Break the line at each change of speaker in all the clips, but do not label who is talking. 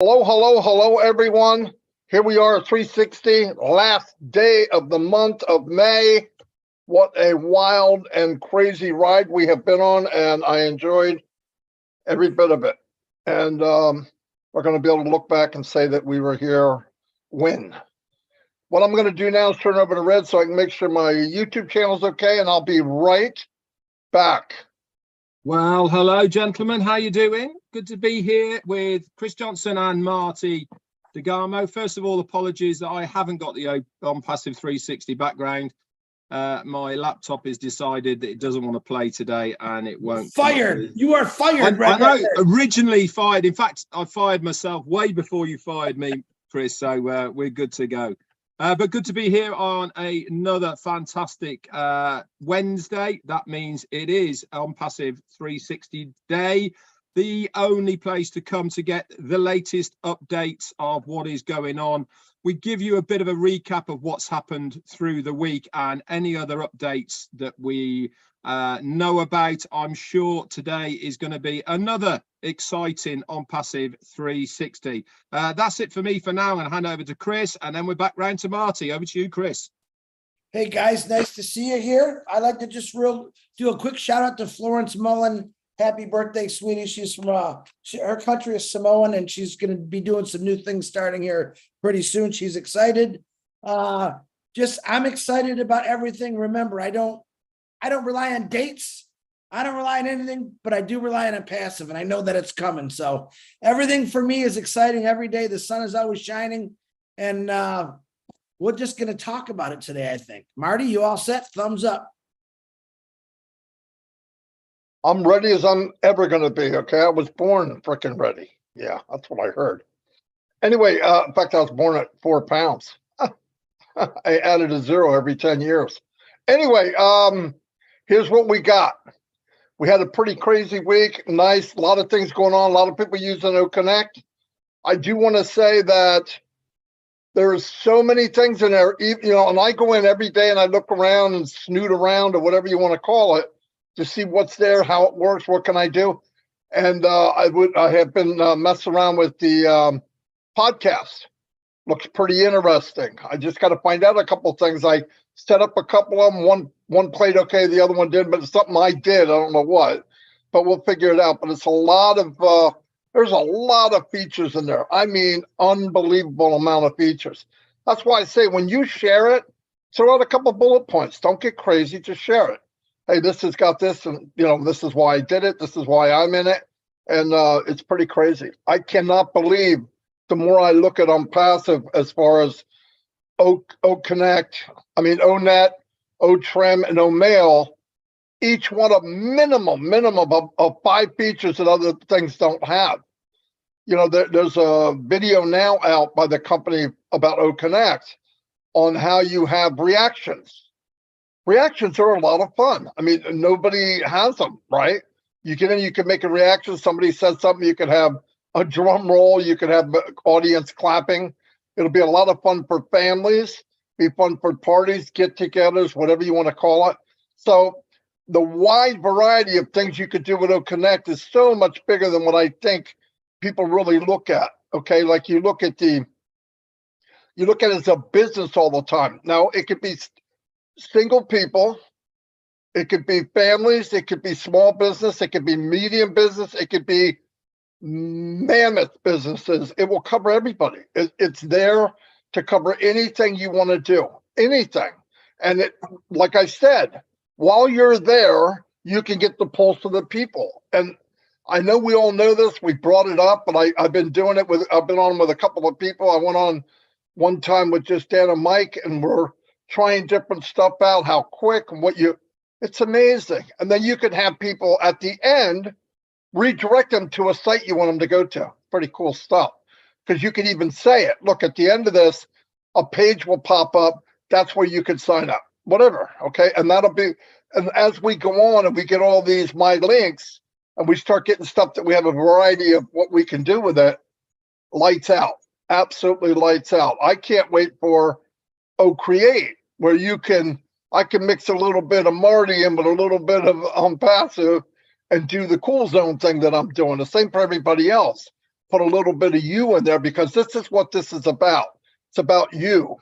Hello, hello, hello, everyone. Here we are, 360, last day of the month of May. What a wild and crazy ride we have been on, and I enjoyed every bit of it. And we're going to be able to look back and say that we were here when. What I'm going to do now is turn over to Red so I can make sure my YouTube channel is okay, and I'll be right back.
Well, hello, gentlemen. How you doing? Good to be here with Chris Johnson and Marty DeGarmo. First of all, apologies that I haven't got the ONPASSIVE 360 background. My laptop has decided that it doesn't want to play today, and it won't.
Fired. You are fired.
I know. Originally fired. In fact, I fired myself way before you fired me, Chris. So we're good to go. But good to be here on another fantastic Wednesday. That means it is ONPASSIVE 360 day, the only place to come to get the latest updates of what is going on. We give you a bit of a recap of what's happened through the week and any other updates that we know about. I'm sure today is going to be another exciting ONPASSIVE 360. That's it for me for now. I'm going to hand over to Chris, and then we're back round to Marty. Over to you, Chris.
Hey guys, nice to see you here. I'd like to just do a quick shout out to Florence Mullen. Happy birthday, sweetie. She's from her country is Samoan, and she's going to be doing some new things starting here pretty soon. She's excited. I'm excited about everything. Remember, I don't rely on dates. I don't rely on anything, but I do rely on a passive, and I know that it's coming. So everything for me is exciting every day. The sun is always shining, and we're just going to talk about it today, I think. Marty, you all set? Thumbs up.
I'm ready as I'm ever going to be, okay? I was born freaking ready. Yeah, that's what I heard. Anyway, in fact, I was born at 4 pounds. I added a 0 every 10 years. Anyway, here's what we got. We had a pretty crazy week. Nice, a lot of things going on. A lot of people using OConnect. I do want to say that there's so many things in there, you know, and I go in every day and I look around and snoot around or whatever you want to call it to see what's there, how it works, what can I do. And I have been messing around with the podcast. Looks pretty interesting. I just got to find out a couple of things. I set up a couple of them. One played okay, the other one didn't, but it's something I did. I don't know what, but we'll figure it out. But it's a lot of there's a lot of features in there. I mean, unbelievable amount of features. That's why I say when you share it, throw out a couple of bullet points. Don't get crazy, just share it. Hey, this has got this, and you know, this is why I did it. This is why I'm in it, and it's pretty crazy. I cannot believe the more I look at ONPASSIVE as far as OConnect, I mean ONET, OTrim, and OMail, each one a minimum of 5 features that other things don't have. You know, there's a video now out by the company about OConnect on how you have reactions. Reactions are a lot of fun. I mean, nobody has them, right? You get in, you can make a reaction. Somebody says something, you could have a drum roll, you could have the audience clapping. It'll be a lot of fun for families, be fun for parties, get-togethers, whatever you want to call it. So the wide variety of things you could do with OConnect is so much bigger than what I think people really look at. Okay, like you look at it as a business all the time. Now it could be single people, it could be families, it could be small business, it could be medium business, it could be mammoth businesses. It will cover everybody. It's there to cover anything you want to do, anything. And it, like I said, while you're there, you can get the pulse of the people. And I know we all know this. We brought it up, but I've been doing it I've been on with a couple of people. I went on one time with just Dan and Mike, and we're trying different stuff out, how quick and it's amazing. And then you can have people at the end redirect them to a site you want them to go to. Pretty cool stuff. Because you can even say it. Look, at the end of this, a page will pop up. That's where you can sign up. Whatever. Okay. And that'll be, and as we go on and we get all these my links and we start getting stuff that we have a variety of what we can do with it, lights out. Absolutely lights out. I can't wait for Create, where I can mix a little bit of Marty in with a little bit of ONPASSIVE and do the cool zone thing that I'm doing. The same for everybody else. put a little bit of you in there because this is what this is about. It's about you.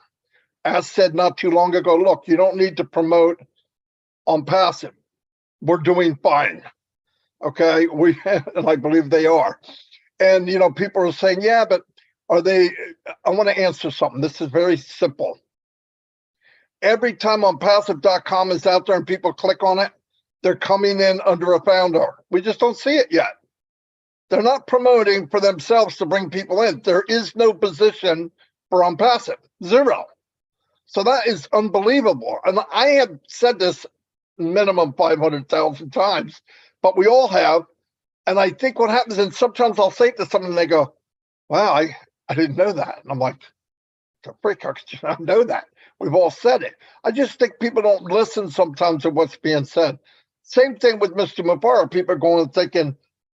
As said not too long ago, look, you don't need to promote on passive. We're doing fine. Okay. And I believe they are. And, you know, people are saying, yeah, but are they, I want to answer something. This is very simple. Every time ONPASSIVE.com is out there and people click on it, they're coming in under a founder. We just don't see it yet. They're not promoting for themselves to bring people in. There is no position for ONPASSIVE, zero. So that is unbelievable. And I have said this minimum 500,000 times, but we all have. And I think what happens, and sometimes I'll say it to someone and they go, wow, I didn't know that. And I'm like, the freak, how could you not know that? We've all said it. I just think people don't listen sometimes to what's being said. Same thing with Mr. Mubarak. People are going and thinking,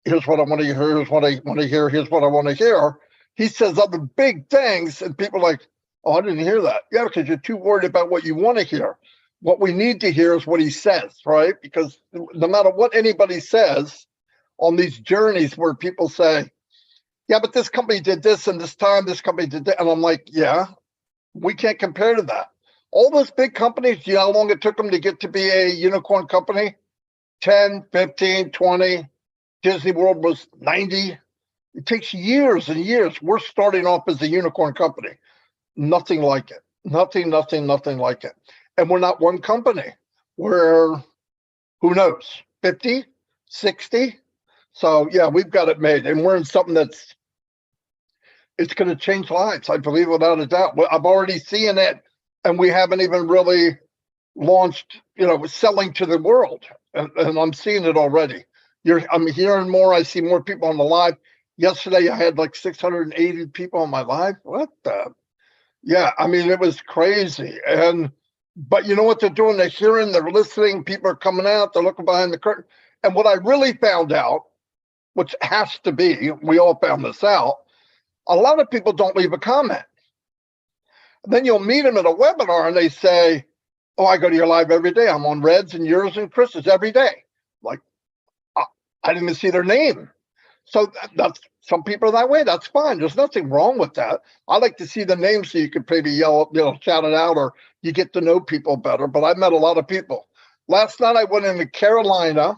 here's what I want to hear, here's what I want to hear, here's what I want to hear. He says other big things, and people are like, oh, I didn't hear that. Yeah, because you're too worried about what you want to hear. What we need to hear is what he says, right? Because no matter what anybody says on these journeys where people say, yeah, but this company did this and this time, this company did that. And I'm like, yeah, we can't compare to that. All those big companies, you know how long it took them to get to be a unicorn company? 10, 15, 20. Disney World was 90. It takes years and years. We're starting off as a unicorn company. Nothing like it. Nothing like it. And we're not one company. We're, who knows, 50, 60? So yeah, we've got it made. And we're in something that's, it's going to change lives. I believe without a doubt. I've already seen it, and we haven't even really launched, you know, selling to the world. And I'm seeing it already. I'm hearing more. I see more people on the live. Yesterday, I had like 680 people on my live. What the? Yeah, I mean, it was crazy. But you know what they're doing? They're hearing, they're listening. People are coming out. They're looking behind the curtain. And what I really found out, which has to be, we all found this out, a lot of people don't leave a comment. Then you'll meet them at a webinar and they say, oh, I go to your live every day. I'm on Red's and yours and Chris's every day. Like, I didn't even see their name. So that's, some people are that way. That's fine. There's nothing wrong with that. I like to see the names so you can maybe yell, you know, shout it out, or you get to know people better. But I met a lot of people. Last night I went into Carolina.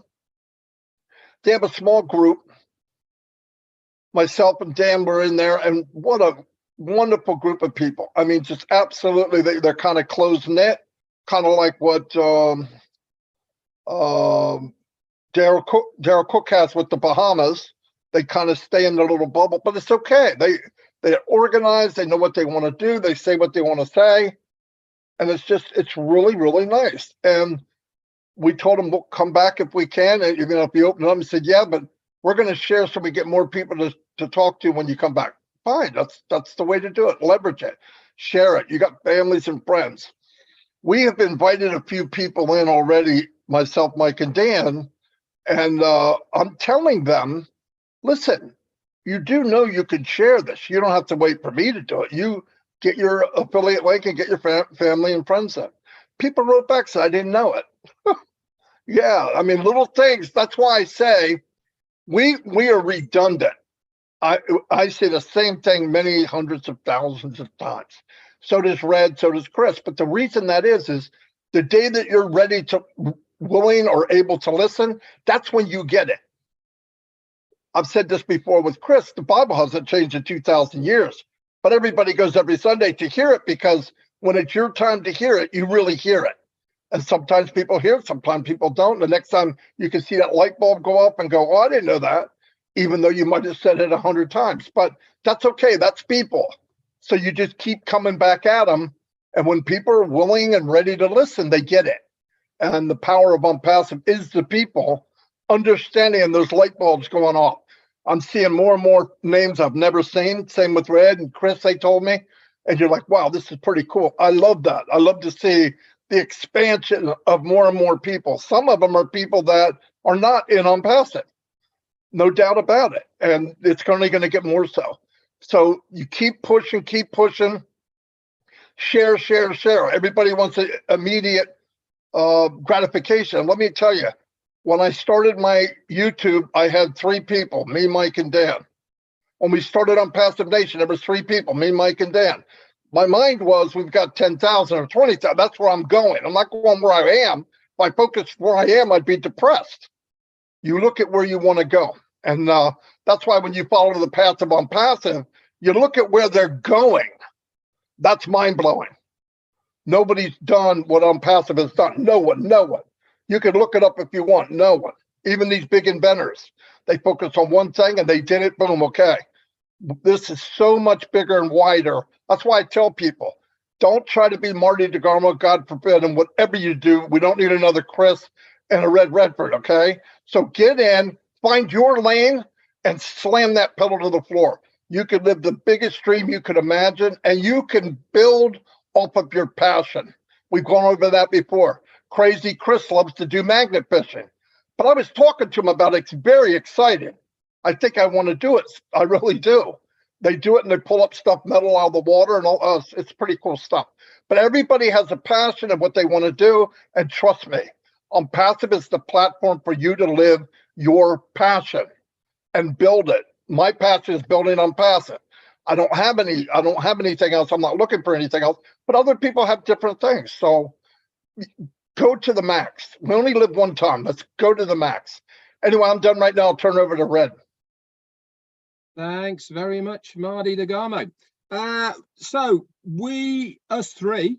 They have a small group. Myself and Dan were in there, and what a wonderful group of people. I mean, just absolutely, they're kind of close knit, kind of like what Daryl Cook has with the Bahamas. They kind of stay in their little bubble, but it's okay. They're organized. They know what they want to do. They say what they want to say, and it's really, really nice. And we told them we'll come back if we can. And if you open it up and said, yeah, but we're going to share so we get more people to talk to when you come back. Fine, that's the way to do it. Leverage it, share it. You got families and friends. We have invited a few people in already, myself, Mike, and Dan, and I'm telling them, listen, you do know you can share this. You don't have to wait for me to do it. You get your affiliate link and get your family and friends in. People wrote back, said, I didn't know it. Yeah, I mean, little things. That's why I say we are redundant. I say the same thing many hundreds of thousands of times. So does Red, so does Chris. But the reason that is the day that you're ready to, willing or able to listen, that's when you get it. I've said this before with Chris, the Bible hasn't changed in 2,000 years, but everybody goes every Sunday to hear it, because when it's your time to hear it, you really hear it. And sometimes people hear it, sometimes people don't. The next time you can see that light bulb go up and go, oh, I didn't know that, even though you might have said it 100 times. But that's okay. That's people. So you just keep coming back at them. And when people are willing and ready to listen, they get it. And the power of ONPASSIVE is the people understanding, and those light bulbs going off. I'm seeing more and more names I've never seen. Same with Red and Chris, they told me. And you're like, wow, this is pretty cool. I love that. I love to see the expansion of more and more people. Some of them are people that are not in ONPASSIVE. No doubt about it. And it's only going to get more so. So you keep pushing, share. Everybody wants an immediate gratification. Let me tell you, when I started my YouTube, I had 3 people, me, Mike, and Dan. When we started on Passive Nation, there was 3 people, me, Mike, and Dan. My mind was, we've got 10,000 or 20,000. That's where I'm going. I'm not going where I am. If I focus where I am, I'd be depressed. You look at where you want to go. And that's why when you follow the passive on passive, you look at where they're going. That's mind blowing. Nobody's done what ONPASSIVE has done. No one. You can look it up if you want. No one. Even these big inventors, they focus on one thing and they did it. Boom. Okay. This is so much bigger and wider. That's why I tell people, don't try to be Marty DeGarmo, God forbid, and whatever you do, we don't need another Chris and a Redfern, okay? So get in, find your lane, and slam that pedal to the floor. You could live the biggest dream you could imagine, and you can build off of your passion. We've gone over that before. Crazy Chris loves to do magnet fishing. But I was talking to him about it. It's very exciting. I think I want to do it. I really do. They do it and they pull up stuff, metal out of the water, and all. It's pretty cool stuff. But everybody has a passion of what they want to do. And trust me, ONPASSIVE is the platform for you to live your passion and build it. My passion is building ONPASSIVE. I don't have anything else. I'm not looking for anything else. But other people have different things. So go to the max. We only live one time. Let's go to the max. Anyway, I'm done right now. I'll turn it over to Red.
Thanks very much, Marty DeGarmo. So us 3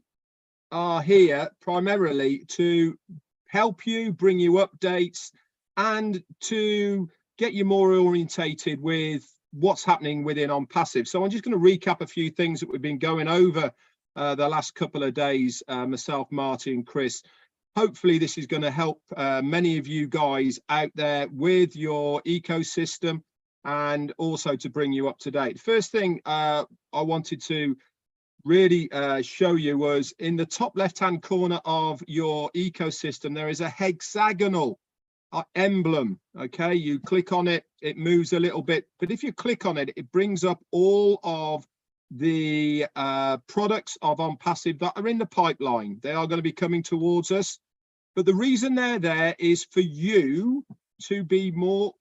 are here primarily to help you, bring you updates, and to get you more orientated with what's happening within ONPASSIVE. So I'm just going to recap a few things that we've been going over the last couple of days, myself, Marty, and Chris. Hopefully this is going to help many of you guys out there with your ecosystem, and also to bring you up to date. First thing I wanted to really show you was in the top left-hand corner of your ecosystem, there is a hexagonal emblem. Okay, you click on it, it moves a little bit, but if you click on it, it brings up all of the products of ONPASSIVE that are in the pipeline. They are going to be coming towards us, but the reason they're there is for you to be more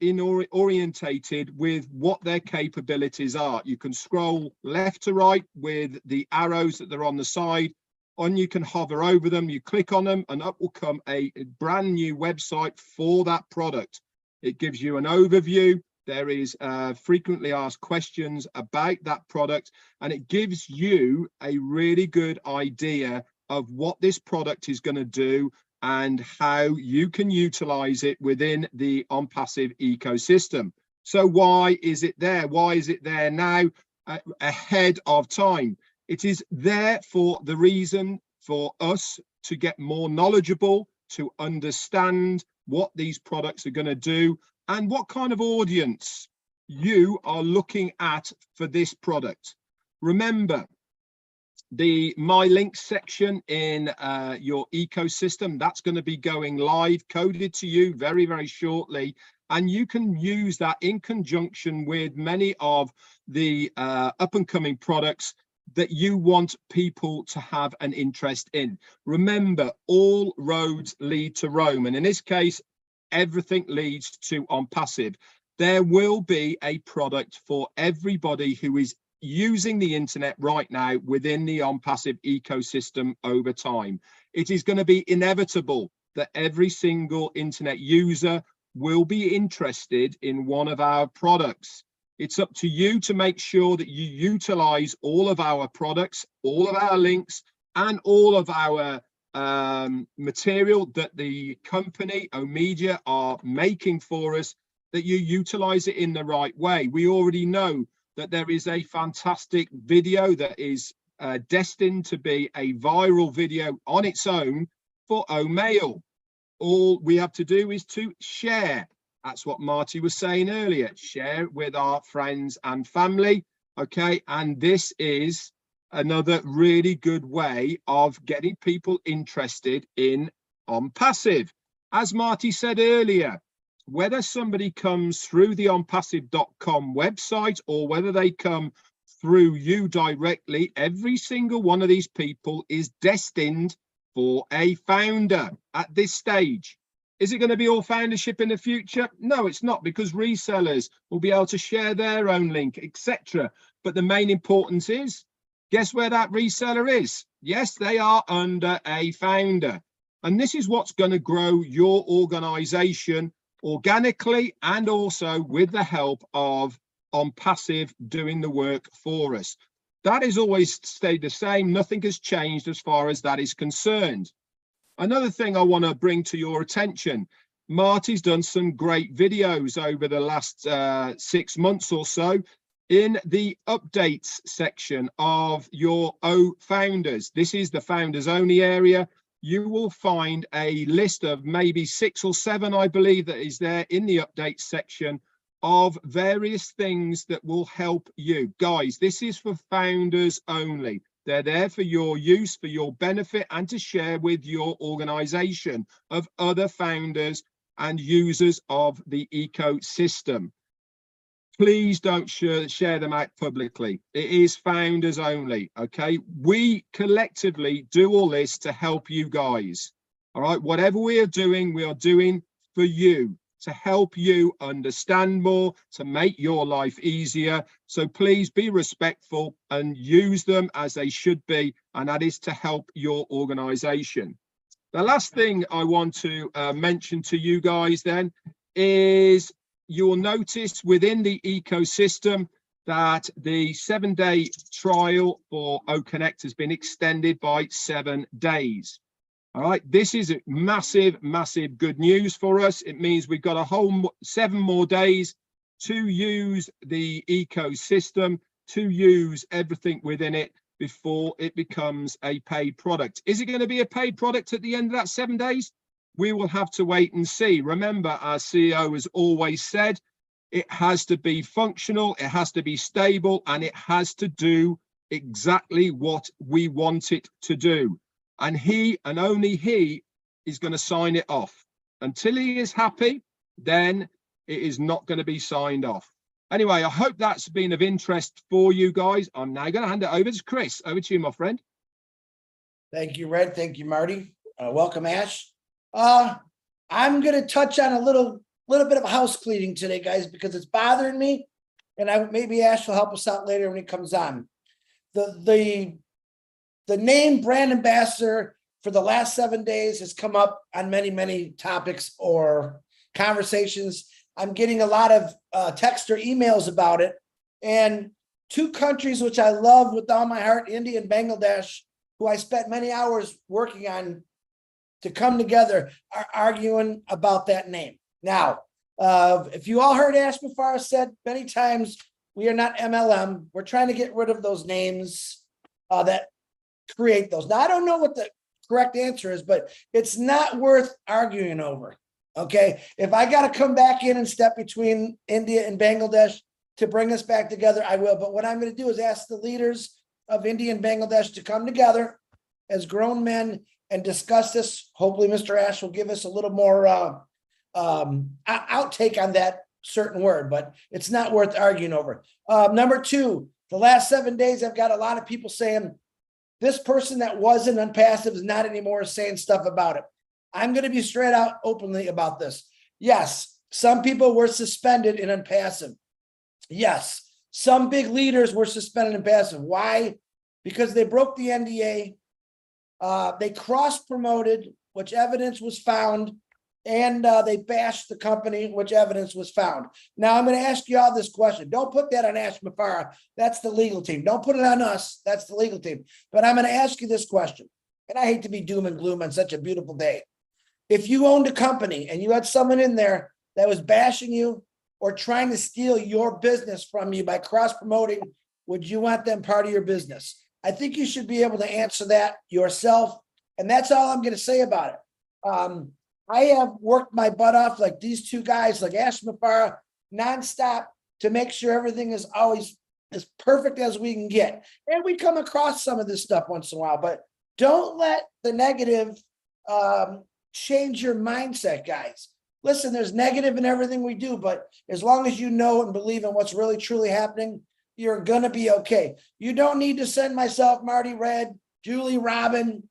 orientated with what their capabilities are. You can scroll left to right with the arrows that are on the side, and you can hover over them. You click on them and up will come a brand new website for that product. It gives you an overview. There is frequently asked questions about that product, and it gives you a really good idea of what this product is going to do and how you can utilize it within the ONPASSIVE ecosystem. So why is it there? Why is it there now ahead of time? It is there for the reason for us to get more knowledgeable, to understand what these products are going to do and what kind of audience you are looking at for this product. Remember, the My Links section in your ecosystem, that's going to be going live, coded to you very, very shortly. And you can use that in conjunction with many of the up and coming products that you want people to have an interest in. Remember, all roads lead to Rome. And in this case, everything leads to ONPASSIVE. There will be a product for everybody who is using the internet right now within the ONPASSIVE ecosystem over time. It is going to be inevitable that every single internet user will be interested in one of our products. It's up to you to make sure that you utilize all of our products, all of our links, and all of our material that the company Omedia are making for us, that you utilize it in the right way. We already know that there is a fantastic video that is destined to be a viral video on its own for Omail. All we have to do is to share. That's what Marty was saying earlier. Share with our friends and family. Okay, and this is another really good way of getting people interested in ONPASSIVE. As Marty said earlier, whether somebody comes through the onpassive.com website or whether they come through you directly, every single one of these people is destined for a founder at this stage. Is it going to be all foundership in the future? No, it's not, because resellers will be able to share their own link, etc. But the main importance is, guess where that reseller is? Yes, they are under a founder. And this is what's going to grow your organization organically, and also with the help of ONPASSIVE doing the work for us. That has always stayed the same. Nothing has changed as far as that is concerned. Another thing I want to bring to your attention, Marty's done some great videos over the last 6 months or so in the updates section of your founders. This is the founders only area. You will find a list of maybe 6 or 7, I believe, that is there in the updates section of various things that will help you. Guys, this is for founders only. They're there for your use, for your benefit, and to share with your organization of other founders and users of the ecosystem. Please don't share them out publicly. It is founders only, okay? We collectively do all this to help you guys, all right? Whatever we are doing for you, to help you understand more, to make your life easier. So please be respectful and use them as they should be, and that is to help your organization. The last thing I want to mention to you guys then is, you will notice within the ecosystem that the 7-day trial for OConnect has been extended by 7 days. All right, this is massive good news for us. It means we've got a whole 7 more days to use the ecosystem, to use everything within it before it becomes a paid product. Is it going to be a paid product at the end of that 7 days? We will have to wait and see. Remember, our CEO has always said it has to be functional, it has to be stable, and it has to do exactly what we want it to do. And he, and only he, is going to sign it off. Until he is happy, then it is not going to be signed off. Anyway, I hope that's been of interest for you guys. I'm now going to hand it over to Chris. Over to you, my friend.
Thank you, Red. Thank you, Marty. Welcome, Ash. I'm going to touch on a little bit of house cleaning today, guys, because it's bothering me. And maybe Ash will help us out later when he comes on. The name brand ambassador for the last 7 days has come up on many topics or conversations. I'm getting a lot of text or emails about it. And 2 countries which I love with all my heart, India and Bangladesh, who I spent many hours working on to come together, are arguing about that name. Now, if you all heard Ash Mafara said many times, we are not MLM. We're trying to get rid of those names that create those. Now, I don't know what the correct answer is, but it's not worth arguing over. Okay. If I got to come back in and step between India and Bangladesh to bring us back together, I will. But what I'm going to do is ask the leaders of India and Bangladesh to come together as grown men and discuss this. Hopefully, Mr. Ash will give us a little more outtake on that certain word, but it's not worth arguing over. Number 2, the last 7 days, I've got a lot of people saying, this person that wasn't ONPASSIVE is not anymore saying stuff about it. I'm going to be straight out openly about this. Yes, some people were suspended in ONPASSIVE. Yes, some big leaders were suspended in ONPASSIVE. Why? Because they broke the NDA. They cross-promoted, which evidence was found, and they bashed the company, which evidence was found. Now, I'm going to ask you all this question. Don't put that on Ash Mafara. That's the legal team. Don't put it on us. That's the legal team. But I'm going to ask you this question, and I hate to be doom and gloom on such a beautiful day. If you owned a company and you had someone in there that was bashing you or trying to steal your business from you by cross-promoting, would you want them part of your business? I think you should be able to answer that yourself. And that's all I'm going to say about it. I have worked my butt off like these 2 guys, like Ash Mafara, nonstop to make sure everything is always as perfect as we can get. And we come across some of this stuff once in a while, but don't let the negative change your mindset, guys. Listen, there's negative in everything we do, but as long as you know and believe in what's really truly happening, you're going to be okay. You don't need to send myself, Marty, Red, Julie, Robin,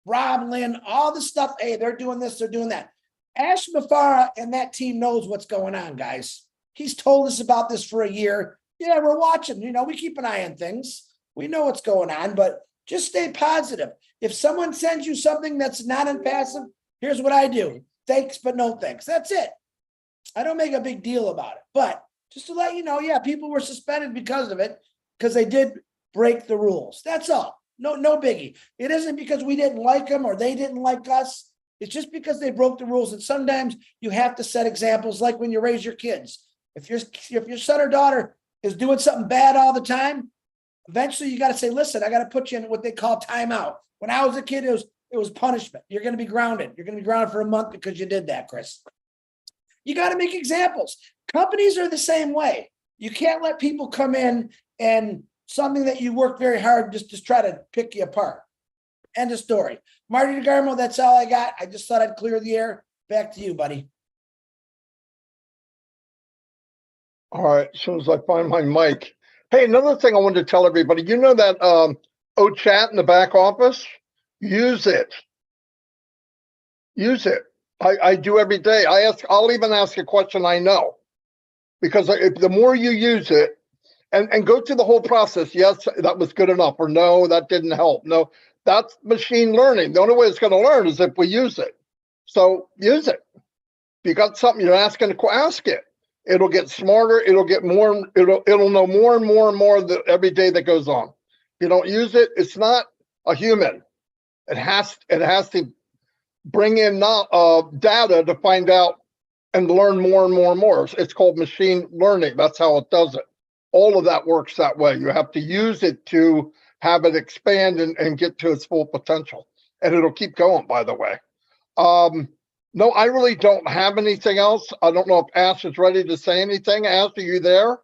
Rob, Lynn, all the stuff. Hey, they're doing this, they're doing that. Ash Mafara and that team knows what's going on, guys. He's told us about this for a year. Yeah, we're watching. You know, we keep an eye on things. We know what's going on, but just stay positive. If someone sends you something that's not ONPASSIVE, here's what I do. Thanks, but no thanks. That's it. I don't make a big deal about it. But just to let you know, yeah, people were suspended because of it, because they did break the rules. That's all. No biggie. It isn't because we didn't like them or they didn't like us. It's just because they broke the rules. And sometimes you have to set examples, like when you raise your kids. If your son or daughter is doing something bad all the time, eventually you got to say, listen, I got to put you in what they call timeout. When I was a kid, it was punishment. You're going to be grounded. You're going to be grounded for a month because you did that, Chris. You got to make examples. Companies are the same way. You can't let people come in and something that you work very hard just try to pick you apart. End of story. Marty DeGarmo, that's all I got. I just thought I'd clear the air. Back to you, buddy.
All right, as soon as I find my mic. Hey, another thing I wanted to tell everybody, you know that chat in the back office? Use it. Use it. I do every day. I'll even ask a question I know. Because the more you use it, and go through the whole process, yes, that was good enough, or no, that didn't help. No, that's machine learning. The only way it's going to learn is if we use it. So use it. If you got something you're asking, ask it. It'll get smarter. It'll get more. It'll know more and more and more every day that goes on. If you don't use it, it's not a human. It has to bring in data to find out and learn more and more and more. It's called machine learning. That's how it does it. All of that works that way. You have to use it to have it expand and get to its full potential. And it'll keep going, by the way. No, I really don't have anything else. I don't know if Ash is ready to say anything. Ash, are you there?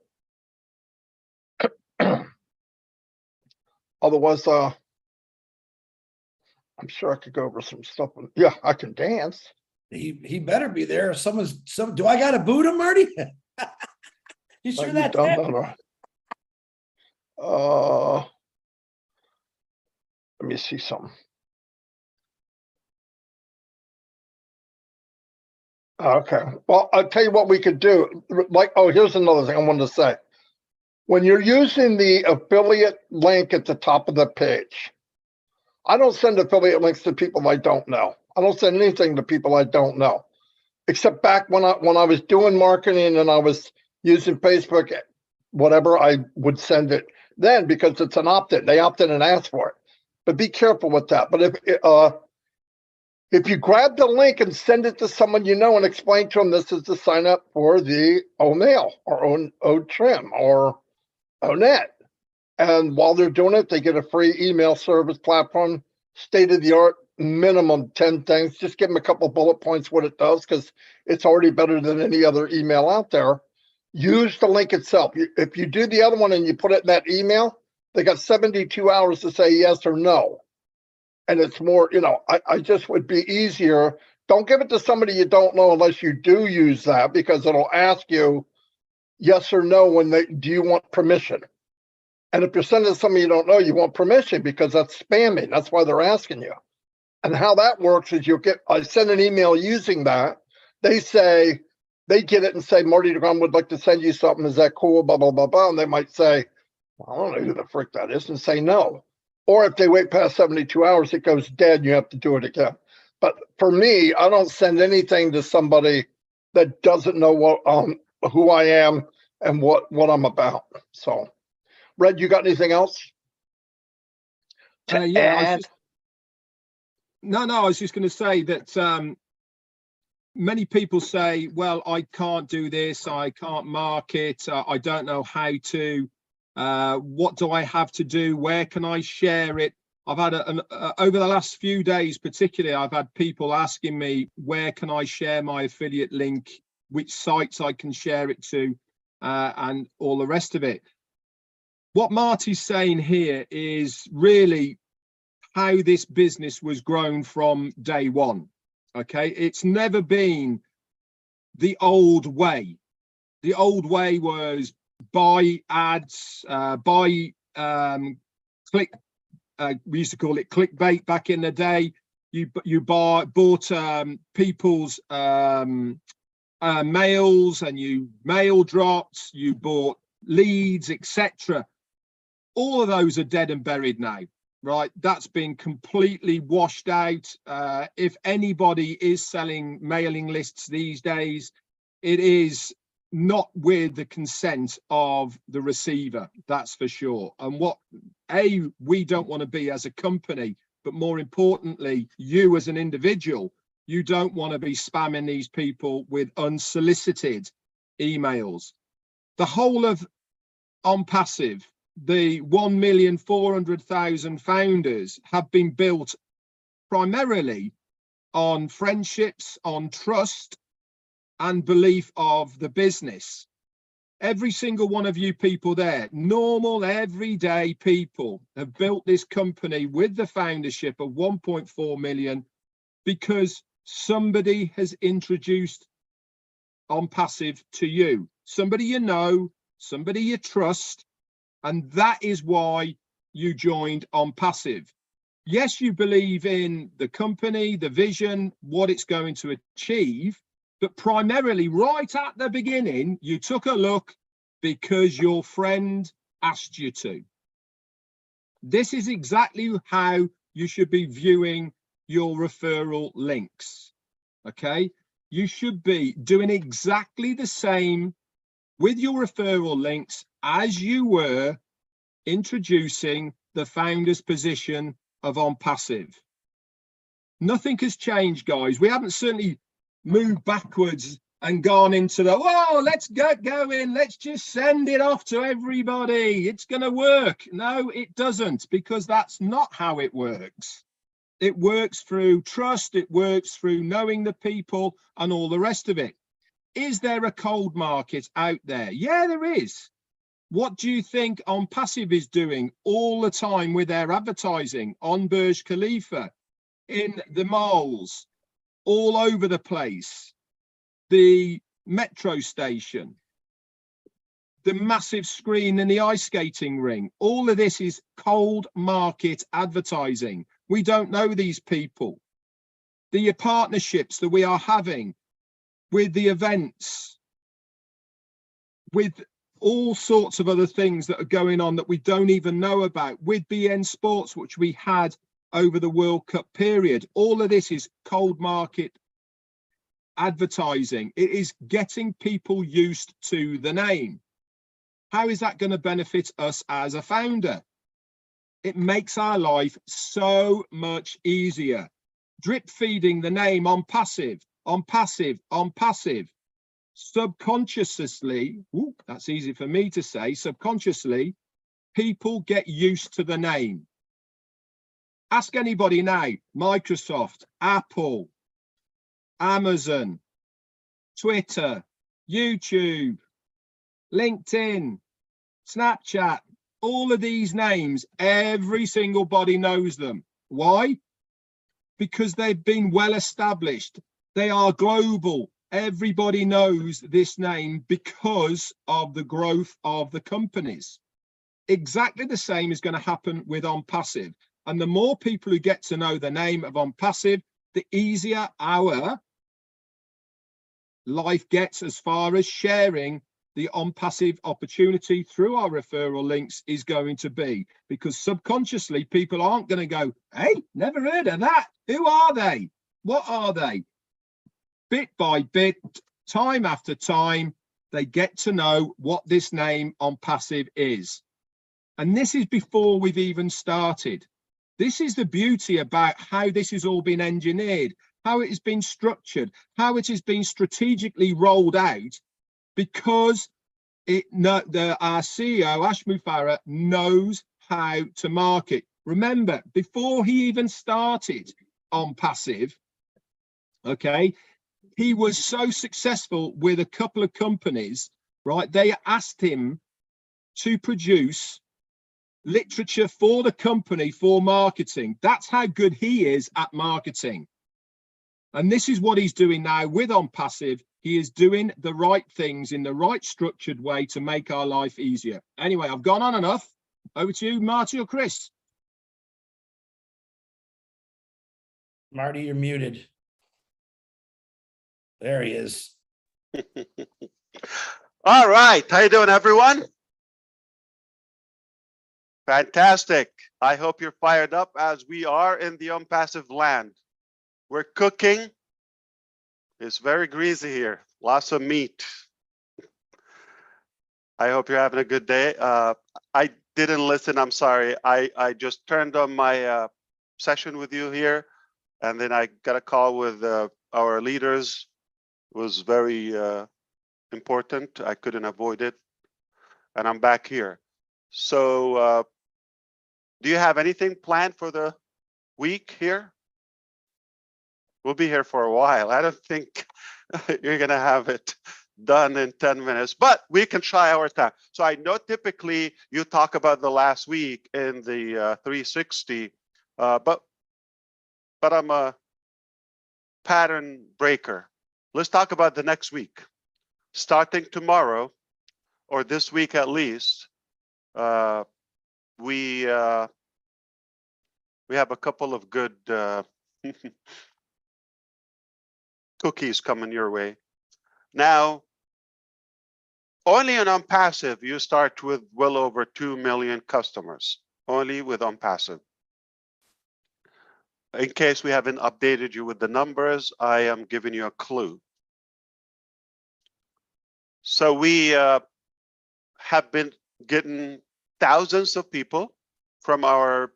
Otherwise, I'm sure I could go over some stuff. Yeah, I can dance.
He better be there. Do I got to boot him, Marty? You sure that's it?
Let me see something. Okay. Well, I'll tell you what we could do. Here's another thing I wanted to say. When you're using the affiliate link at the top of the page, I don't send affiliate links to people I don't know. I don't send anything to people I don't know, except back when I was doing marketing and I was using Facebook, whatever, I would send it then because it's an opt-in. They opt in and ask for it. But be careful with that. But if you grab the link and send it to someone you know and explain to them this is to sign up for the O-Mail or O-Trim or O-Net, and while they're doing it, they get a free email service platform, state-of-the-art, minimum 10 things. Just give them a couple bullet points what it does because it's already better than any other email out there. Use the link itself. If you do the other one and you put it in that email, they got 72 hours to say yes or no. And it's more, I just would be easier. Don't give it to somebody you don't know unless you do use that, because it'll ask you yes or no do you want permission? And if you're sending somebody you don't know, you want permission because that's spamming. That's why they're asking you. And how that works is I send an email using that. They get it and say, Marty DeGarmo would like to send you something. Is that cool? Blah, blah, blah, blah. And they might say, well, I don't know who the frick that is, and say no. Or if they wait past 72 hours, it goes dead and you have to do it again. But for me, I don't send anything to somebody that doesn't know who I am and what I'm about. So, Red, you got anything else?
Yeah. I was just going to say that many people say, well, I can't do this. I can't market. I don't know how to. What do I have to do? Where can I share it? I've had over the last few days, particularly, I've had people asking me, where can I share my affiliate link, which sites I can share it to, and all the rest of it. What Marty's saying here is really how this business was grown from day one. Okay, it's never been the old way. The old way was buy ads, click. We used to call it clickbait back in the day. you bought people's mails, and you mail dropped, you bought leads, etc. All of those are dead and buried now, right? That's been completely washed out. If anybody is selling mailing lists these days, it is not with the consent of the receiver, that's for sure. And what we don't want to be as a company, but more importantly, you as an individual, you don't want to be spamming these people with unsolicited emails. The whole of ONPASSIVE, the 1,400,000 founders, have been built primarily on friendships, on trust and belief of the business. Every single one of you people there, normal, everyday people, have built this company with the foundership of 1.4 million because somebody has introduced ONPASSIVE to you. Somebody you know, somebody you trust, and that is why you joined ONPASSIVE. Yes, you believe in the company, the vision, what it's going to achieve, but primarily right at the beginning, you took a look because your friend asked you to. This is exactly how you should be viewing your referral links, okay? You should be doing exactly the same with your referral links as you were introducing the founder's position of ONPASSIVE. Nothing has changed, guys. We haven't certainly moved backwards and gone into the, whoa, let's get going, let's just send it off to everybody, it's going to work. No, it doesn't, because that's not how it works. It works through trust, it works through knowing the people and all the rest of it. Is there a cold market out there? Yeah, there is. What do you think ONPASSIVE is doing all the time with their advertising on Burj Khalifa, in the malls, all over the place, the metro station, the massive screen in the ice skating ring? All of this is cold market advertising. We don't know these people. The partnerships that we are having with the events, with all sorts of other things that are going on that we don't even know about, with BN Sports, which we had over the World Cup period. All of this is cold market advertising. It is getting people used to the name. How is that going to benefit us as a founder? It makes our life so much easier. Drip feeding the name ONPASSIVE, ONPASSIVE, ONPASSIVE. Subconsciously, that's easy for me to say, subconsciously, people get used to the name. Ask anybody now, Microsoft, Apple, Amazon, Twitter, YouTube, LinkedIn, Snapchat, all of these names, every single body knows them. Why? Because they've been well established. They are global. Everybody knows this name because of the growth of the companies. Exactly the same is going to happen with ONPASSIVE. And the more people who get to know the name of ONPASSIVE, the easier our life gets as far as sharing the ONPASSIVE opportunity through our referral links is going to be. Because subconsciously, people aren't going to go, hey, never heard of that. Who are they? What are they? Bit by bit, time after time, they get to know what this name ONPASSIVE is. And this is before we've even started. This is the beauty about how this has all been engineered, how it has been structured, how it has been strategically rolled out, because our CEO, Ash Mufareh, knows how to market. Remember, before he even started ONPASSIVE, okay, he was so successful with a couple of companies, right? They asked him to produce literature for the company for marketing. That's how good he is at marketing. And this is what he's doing now with ONPASSIVE. He is doing the right things in the right structured way to make our life easier. Anyway, I've gone on enough. Over to you, Marty or Chris.
Marty, you're muted. There he is.
All right. How you doing, everyone? Fantastic. I hope you're fired up as we are in the ONPASSIVE land. We're cooking. It's very greasy here. Lots of meat. I hope you're having a good day. I didn't listen. I'm sorry. I just turned on my session with you here, and then I got a call with our leaders. It was very important. I couldn't avoid it, and I'm back here. So do you have anything planned for the week here? We'll be here for a while. I don't think you're gonna have it done in 10 minutes, but we can try our time. So I know typically you talk about the last week in the 360, but I'm a pattern breaker. Let's talk about the next week. Starting tomorrow, or this week at least, we have a couple of good cookies coming your way. Now, only on ONPASSIVE, you start with well over 2 million customers, only with ONPASSIVE. In case we haven't updated you with the numbers, I am giving you a clue. So we have been getting thousands of people from our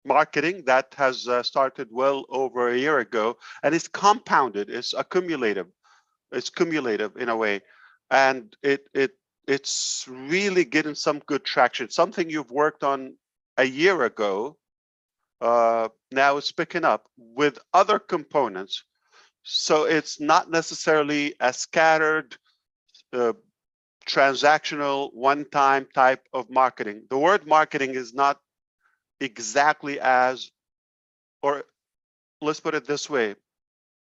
marketing that has started well over a year ago, and it's compounded, it's accumulative. It's cumulative in a way, and it's really getting some good traction. Something you've worked on a year ago, now it's picking up with other components. So it's not necessarily a scattered, transactional, one-time type of marketing. The word marketing is not exactly as, or let's put it this way,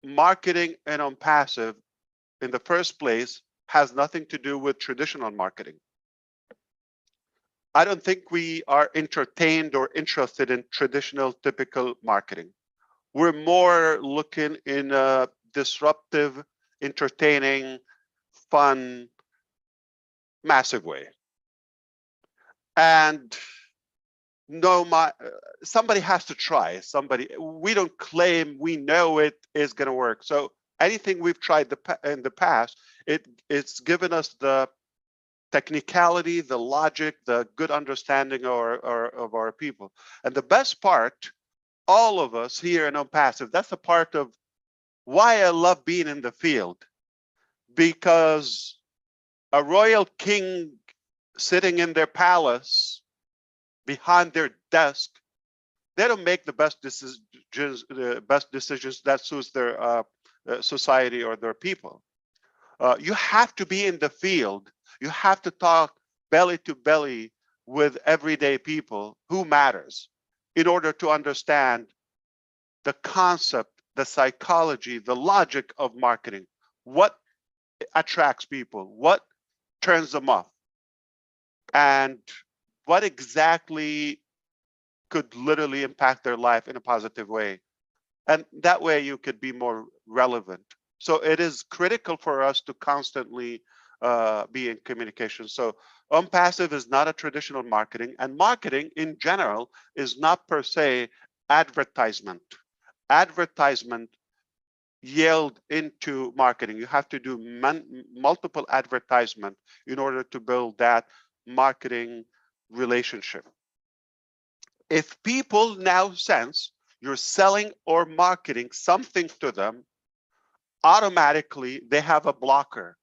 marketing and ONPASSIVE in the first place has nothing to do with traditional marketing. I don't think we are entertained or interested in traditional typical marketing. We're more looking in a disruptive, entertaining, fun, massive way. And no, somebody has to try. We don't claim we know it is going to work. So anything we've tried in the past, it's given us the technicality, the logic, the good understanding of our people. And the best part, all of us here in ONPASSIVE, that's a part of why I love being in the field, because a royal king sitting in their palace behind their desk, they don't make the best decisions that suits their society or their people. You have to be in the field. You have to talk belly to belly with everyday people who matters in order to understand the concept, the psychology, the logic of marketing. What attracts people? What turns them off? And what exactly could literally impact their life in a positive way? And that way you could be more relevant. So it is critical for us to constantly be in communication. So ONPASSIVE is not a traditional marketing, and marketing in general is not per se advertisement. Advertisement yield into marketing. You have to do multiple advertisement in order to build that marketing relationship. If people now sense you're selling or marketing something to them, automatically they have a blocker.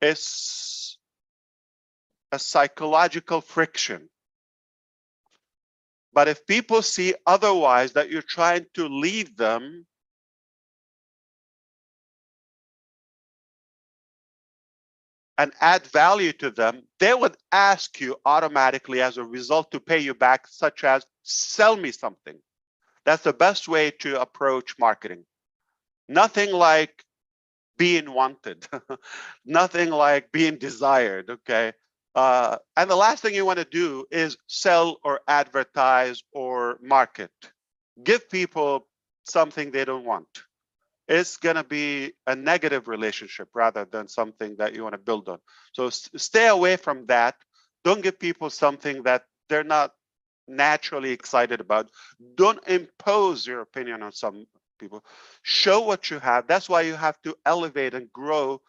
It's a psychological friction. But if people see otherwise, that you're trying to lead them, and add value to them, they would ask you automatically as a result to pay you back, such as sell me something. That's the best way to approach marketing. Nothing like being wanted, nothing like being desired, okay? And the last thing you want to do is sell or advertise or market. give people something they don't want. It's going to be a negative relationship rather than something that you want to build on. So stay away from that. Don't give people something that they're not naturally excited about. Don't impose your opinion on some people. Show what you have. That's why you have to elevate and grow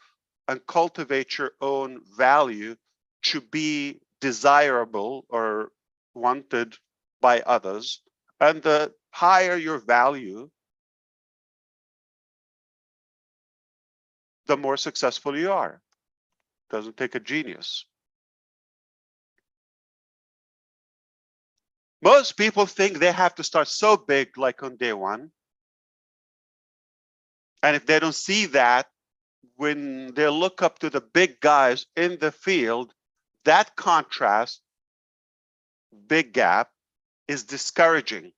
and cultivate your own value to be desirable or wanted by others. And the higher your value, the more successful you are. Doesn't take a genius. Most people think they have to start so big, like on day one. And if they don't see that, when they look up to the big guys in the field, that contrast, big gap, is discouraging.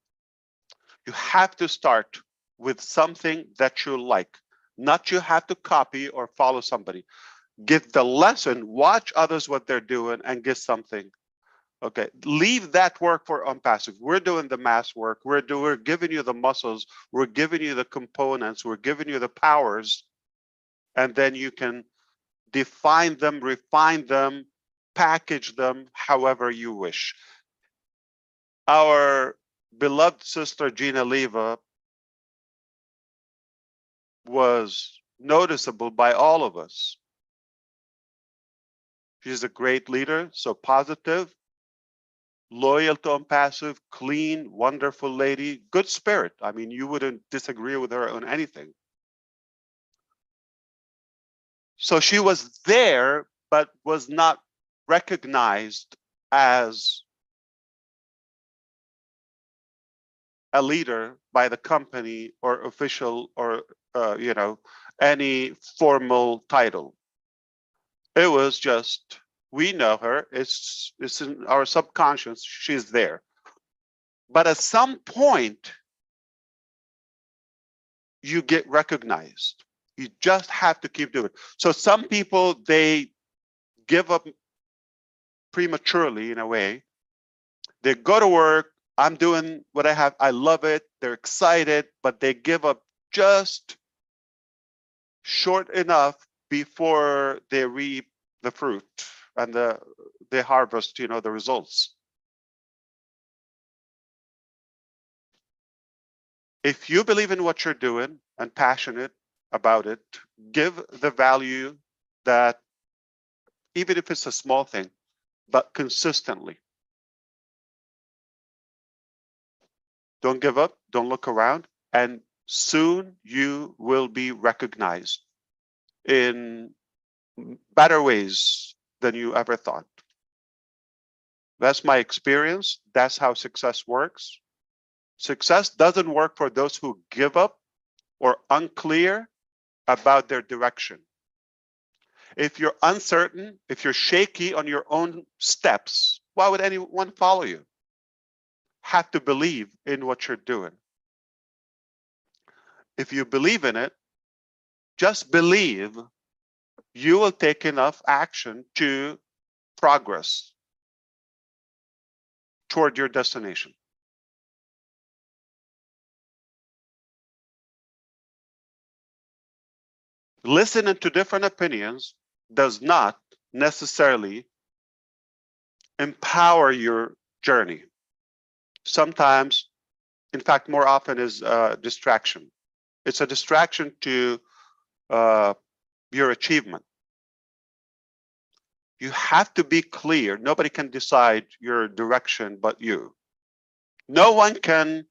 You have to start with something that you like, not you have to copy or follow somebody. Give the lesson, watch others what they're doing, and get something. Okay, leave that work for ONPASSIVE. We're doing the mass work. We're giving you the muscles. We're giving you the components. We're giving you the powers. And then you can define them, refine them, package them however you wish. Our beloved sister, Gina Leva, was noticeable by all of us. She's a great leader, so positive, loyal to ONPASSIVE, clean, wonderful lady, good spirit. I mean, you wouldn't disagree with her on anything. So she was there, but was not recognized as a leader by the company or official or, any formal title. It was just, we know her, it's in our subconscious, she's there. But at some point, you get recognized. You just have to keep doing it. So some people, they give up prematurely in a way. They go to work, I'm doing what I have, I love it, they're excited, but they give up just short enough before they reap the fruit and they harvest, the results. If you believe in what you're doing and passionate about it, give the value that, even if it's a small thing, but consistently. Don't give up, don't look around, and soon you will be recognized in better ways than you ever thought. That's my experience. That's how success works. Success doesn't work for those who give up or unclear about their direction. If you're uncertain, if you're shaky on your own steps, why would anyone follow you? Have to believe in what you're doing. If you believe in it, just believe, you will take enough action to progress toward your destination. Listening to different opinions does not necessarily empower your journey. Sometimes, in fact, more often is a distraction. It's a distraction to your achievement. You have to be clear. Nobody can decide your direction but you. No one can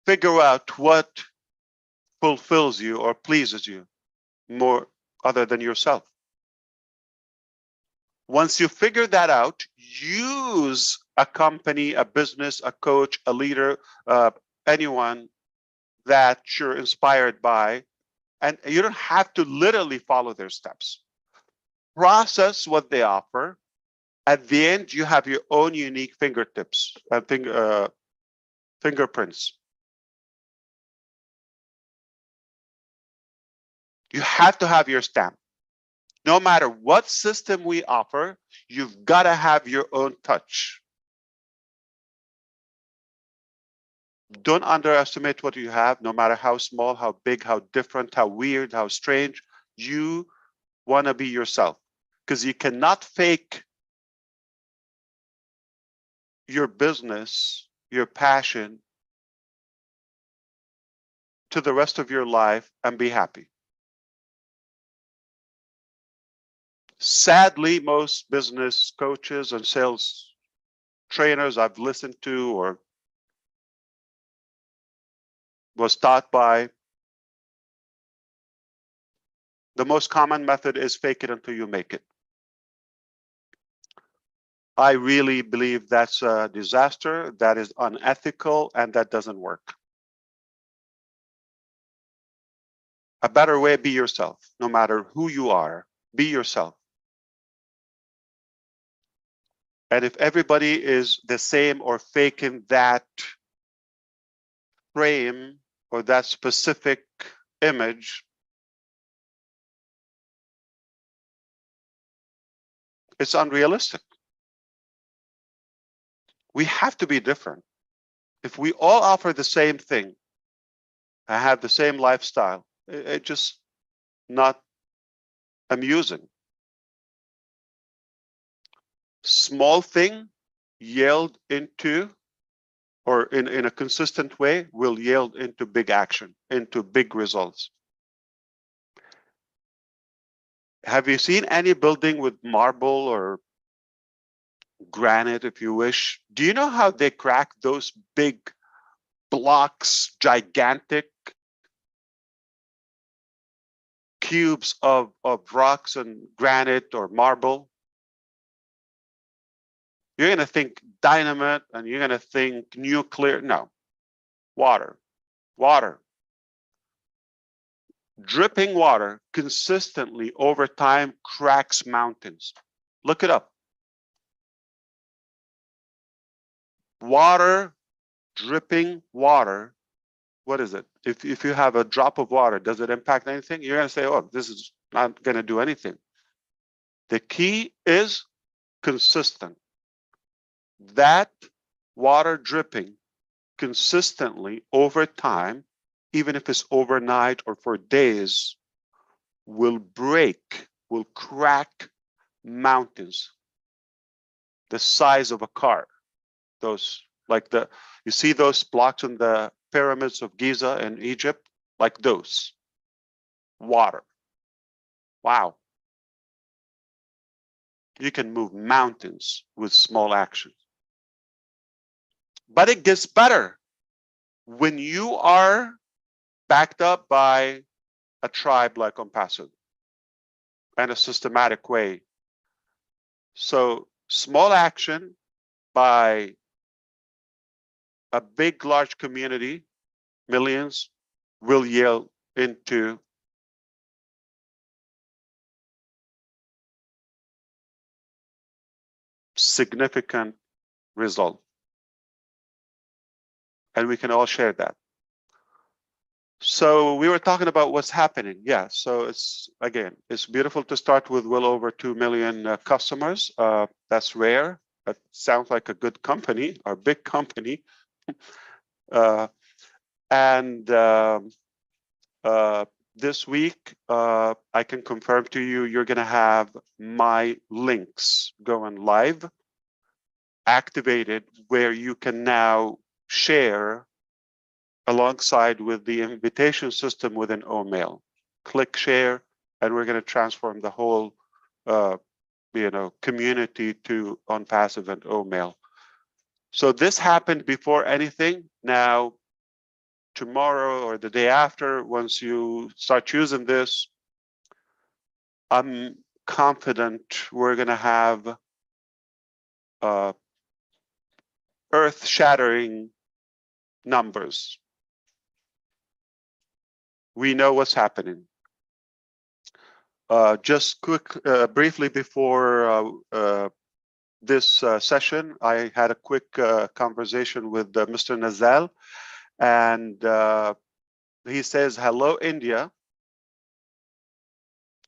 figure out what fulfills you or pleases you more other than yourself. Once you figure that out, use a company, a business, a coach, a leader, anyone that you're inspired by, and you don't have to literally follow their steps. Process what they offer. At the end, you have your own unique fingertips, fingerprints. You have to have your stamp. No matter what system we offer, you've got to have your own touch. Don't underestimate what you have, no matter how small, how big, how different, how weird, how strange. You want to be yourself, because you cannot fake your business, your passion to the rest of your life and be happy. Sadly, most business coaches and sales trainers I've listened to or was taught by, the most common method is fake it until you make it. I really believe that's a disaster, that is unethical, and that doesn't work. A better way, be yourself. No matter who you are, be yourself. And if everybody is the same or faking that frame or that specific image, it's unrealistic. We have to be different. If we all offer the same thing and have the same lifestyle, it's just not amusing. Small thing yield into, or in a consistent way, will yield into big action, into big results. Have you seen any building with marble or granite, if you wish? Do you know how they crack those big blocks, gigantic cubes of rocks and granite or marble? You're going to think dynamite and you're going to think nuclear. No, water, water. Dripping water consistently over time cracks mountains. Look it up. Water, dripping water. What is it? If you have a drop of water, does it impact anything? You're going to say, oh, this is not going to do anything. The key is consistent. That water dripping consistently over time, even if it's overnight or for days, will break, will crack mountains the size of a car. Those, like you see those blocks in the pyramids of Giza in Egypt, like those. Water. Wow. You can move mountains with small actions. But it gets better when you are backed up by a tribe like ONPASSIVE and a systematic way. So small action by a big, large community, millions, will yield into significant result. And we can all share that. So we were talking about what's happening. Yeah, so it's, again, it's beautiful to start with well over 2 million customers. That's rare. That sounds like a good company, or big company. This week, I can confirm to you, you're going to have my links going live, activated, where you can now share alongside with the invitation system within OMail. Click share, and we're going to transform the whole community to ONPASSIVE and OMail. So this happened before anything. Now, tomorrow or the day after, once you start using this, I'm confident we're going to have earth-shattering numbers. We know what's happening. Just briefly before this session, I had a quick conversation with Mr. Nazal, and he says, hello, India.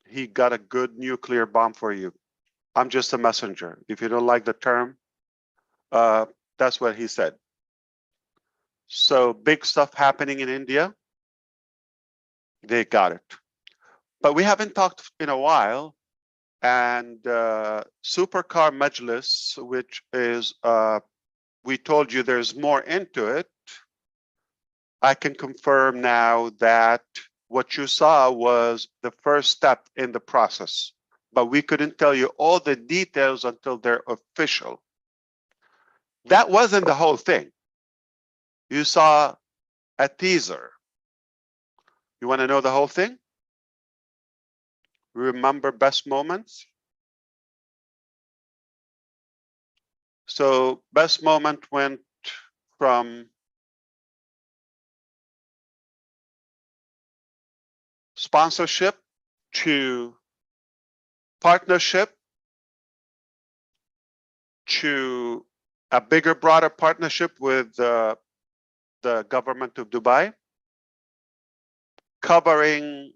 He got a good nuclear bomb for you. I'm just a messenger. If you don't like the term, that's what he said. So big stuff happening in India. They got it. But we haven't talked in a while. And Supercar Majlis, which is, we told you there's more into it. I can confirm now that what you saw was the first step in the process, but we couldn't tell you all the details until they're official. That wasn't the whole thing. You saw a teaser. You want to know the whole thing? Remember best moments? So best moment went from sponsorship to partnership to a bigger, broader partnership with the government of Dubai, covering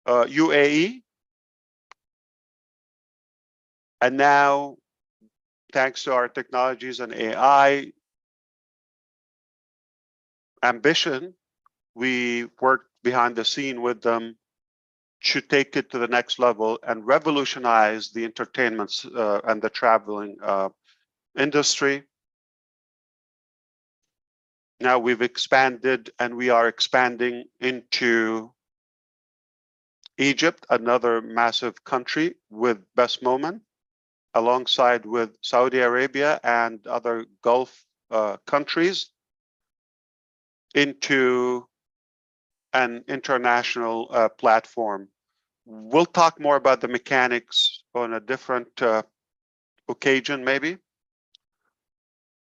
UAE, and now, thanks to our technologies and AI ambition, we worked behind the scene with them to take it to the next level and revolutionize the entertainment and the traveling industry. Now we've expanded and we are expanding into Egypt, another massive country with best moment, alongside with Saudi Arabia and other Gulf countries, into an international platform. We'll talk more about the mechanics on a different occasion, maybe.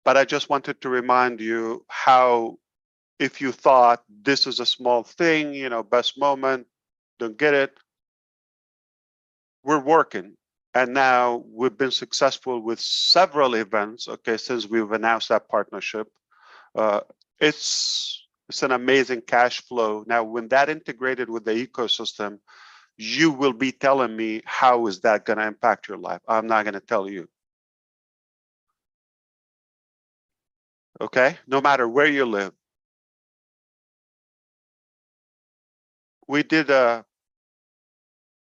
But I just wanted to remind you how, if you thought this is a small thing, you know, best moment, don't get it. We're working. And now we've been successful with several events, okay, since we've announced that partnership. It's an amazing cash flow. Now, when that integrated with the ecosystem, you will be telling me, how is that going to impact your life? I'm not going to tell you. Okay, no matter where you live. We did a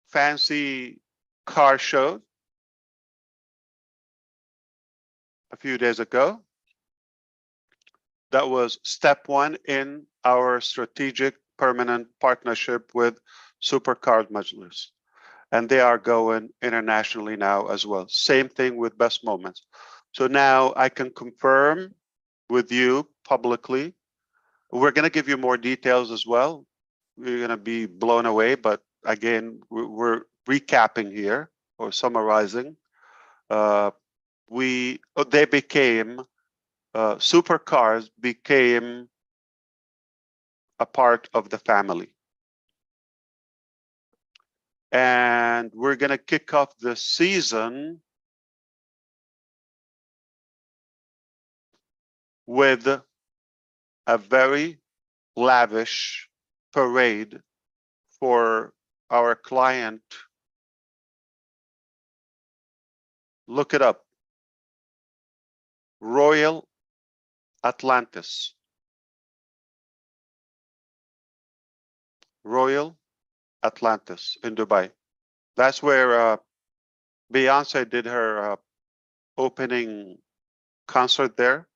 fancy car show a few days ago. That was step one in our strategic permanent partnership with Supercar Majlis. And they are going internationally now as well. Same thing with Best Moments. So now I can confirm with you publicly. We're going to give you more details as well. We're going to be blown away, but again, we're recapping here or summarizing. Supercars became a part of the family. And we're going to kick off the season with a very lavish parade for our client. Look it up. Royal Atlantis. Royal Atlantis in Dubai. That's where Beyonce did her opening concert there,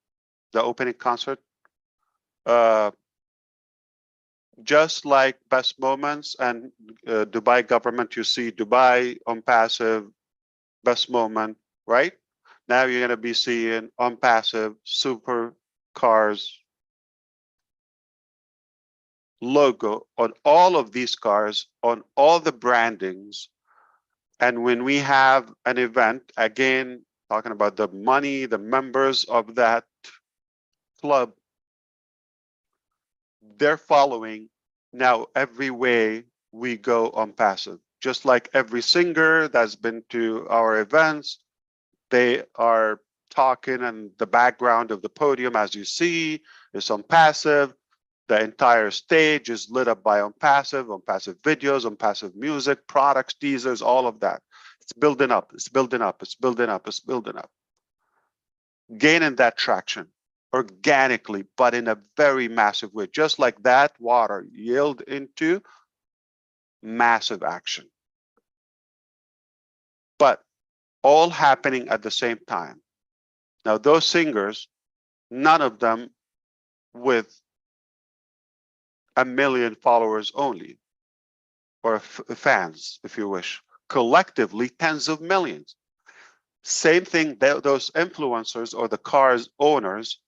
the opening concert. Just like Best Moments and Dubai government, you see Dubai, ONPASSIVE, Best Moment, right? Now you're going to be seeing ONPASSIVE, Supercars logo on all of these cars, on all the brandings. And when we have an event, again, talking about the money, the members of that club, they're following now every way we go ONPASSIVE. Just like every singer that's been to our events, they are talking, and the background of the podium, as you see, is ONPASSIVE. The entire stage is lit up by ONPASSIVE videos, ONPASSIVE music, products, teasers, all of that. It's building up, it's building up, it's building up, it's building up. Gaining that traction. organically, but in a very massive way, just like that water yield into massive action. But all happening at the same time. Now, those singers, none of them with 1 million followers only, or fans, if you wish, collectively tens of millions. Same thing, those influencers or the cars owners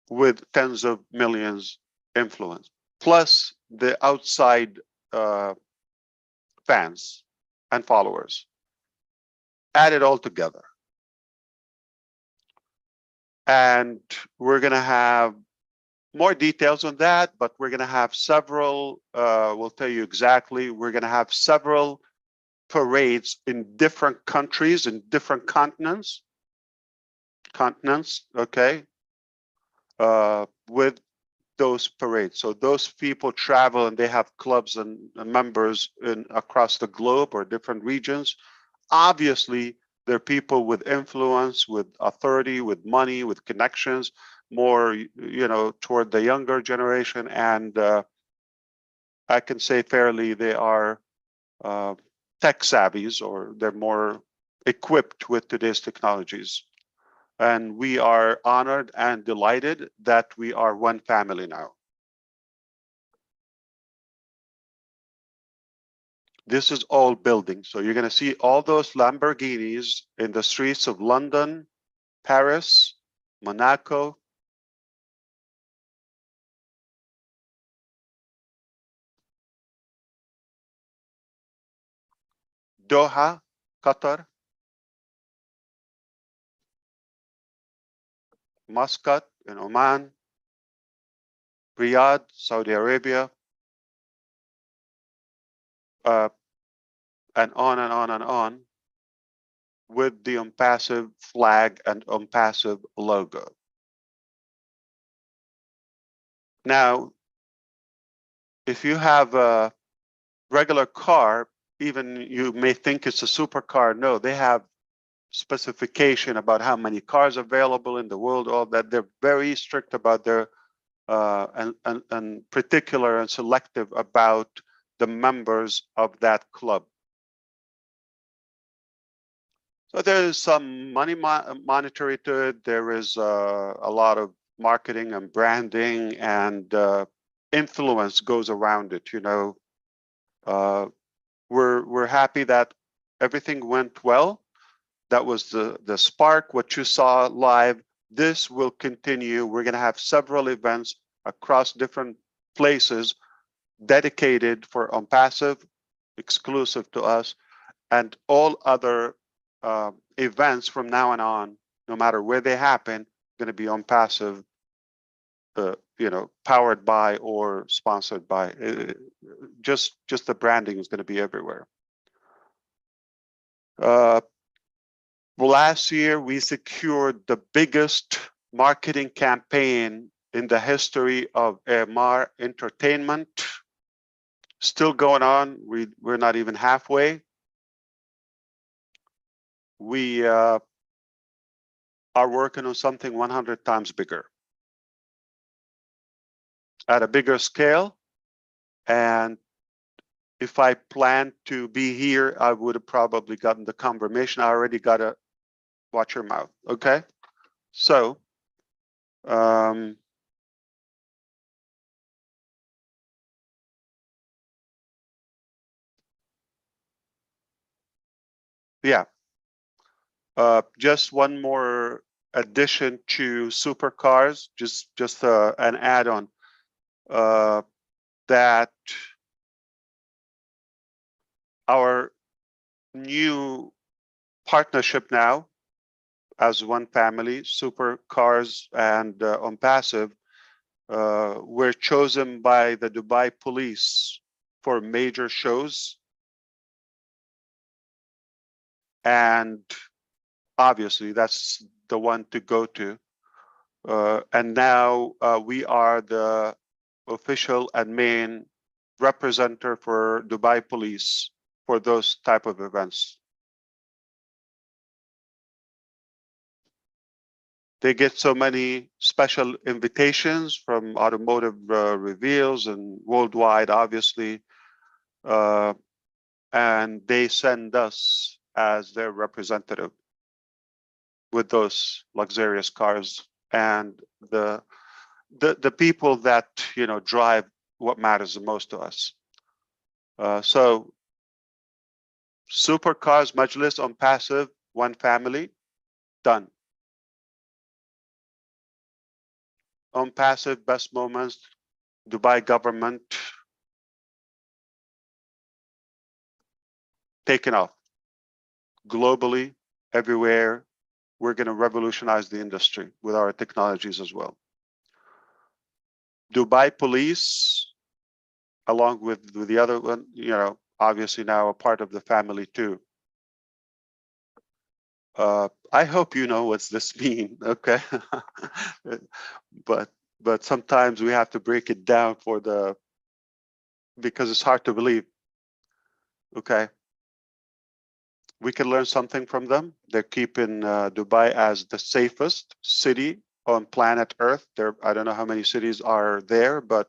with tens of millions influence, plus the outside fans and followers. Add it all together. And we're going to have more details on that, but we're going to have several, we'll tell you exactly, we're going to have several parades in different countries, in different continents, okay, with those parades. So those people travel and they have clubs and members across the globe or different regions. Obviously, they're people with influence, with authority, with money, with connections, more, you know, toward the younger generation. And I can say fairly they are tech savvies, or they're more equipped with today's technologies. And we are honored and delighted that we are one family now. This is all building. So you're going to see all those Lamborghinis in the streets of London, Paris, Monaco, Doha, Qatar, Muscat in Oman, Riyadh, Saudi Arabia, and on and on and on, with the ONPASSIVE flag and ONPASSIVE logo. Now, if you have a regular car, even you may think it's a supercar. No, they have specification about how many cars available in the world, all that. They're very strict about their and particular and selective about the members of that club. So there is some money monetary to it. There is a lot of marketing and branding and influence goes around it. You know, we're happy that everything went well. That was the spark. What you saw live. This will continue. We're going to have several events across different places dedicated for ONPASSIVE, exclusive to us, and all other events from now on, no matter where they happen, going to be ONPASSIVE, you know, powered by or sponsored by. Just the branding is going to be everywhere. Last year, we secured the biggest marketing campaign in the history of AMR Entertainment. Still going on. We're not even halfway. We are working on something 100 times bigger, at a bigger scale. And if I planned to be here, I would have probably gotten the confirmation. I already got to watch your mouth. Okay. So, yeah. Just one more addition to supercars, just an add-on, that our new partnership now as one family, supercars and ONPASSIVE, were chosen by the Dubai police for major shows. And obviously that's the one to go to. And now we are the official and main representative for Dubai police for those type of events. They get so many special invitations from automotive reveals and worldwide, obviously. And they send us as their representative with those luxurious cars and the people that drive what matters the most to us. So supercars majlis on passive, one family, done. On passive, best moments, Dubai government, taken off globally, everywhere. We're going to revolutionize the industry with our technologies as well. Dubai police, along with the other one, obviously now a part of the family too. I hope you know what's this mean, okay? but sometimes we have to break it down because it's hard to believe. Okay, we can learn something from them. They're keeping Dubai as the safest city on planet Earth. I don't know how many cities are there, but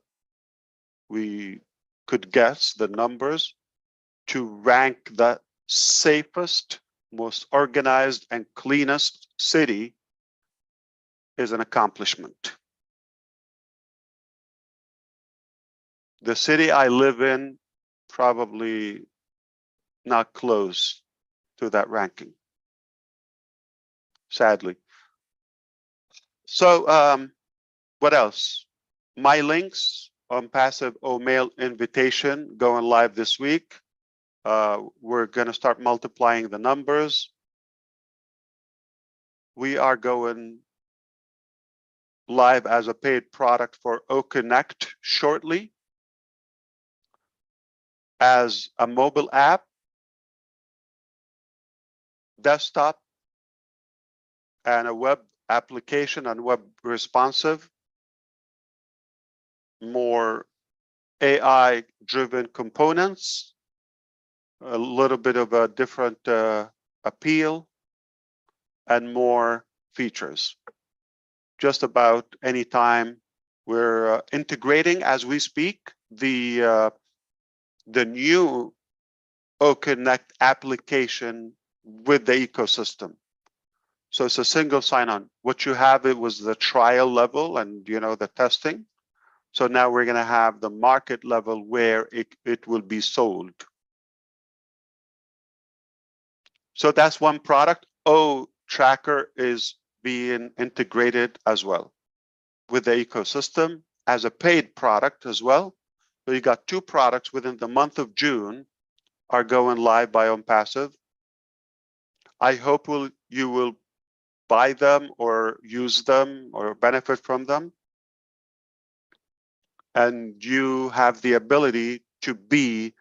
we could guess the numbers. To rank the safest, most organized, and cleanest city is an accomplishment. The city I live in probably not close to that ranking, sadly. So what else? My links on passive mail invitation going live this week. We're going to start multiplying the numbers. We are going live as a paid product for OConnect shortly as a mobile app, desktop, and a web application and web responsive, more AI-driven components, a little bit of a different appeal, and more features. Just about any time we're integrating as we speak the new OConnect application with the ecosystem. So it's a single sign-on. What you have, it was the trial level and the testing. So now we're going to have the market level where it will be sold. So that's one product. Tracker is being integrated as well with the ecosystem as a paid product as well. So you got two products within the month of June are going live by ONPASSIVE. I hope you will buy them or use them or benefit from them. And you have the ability to be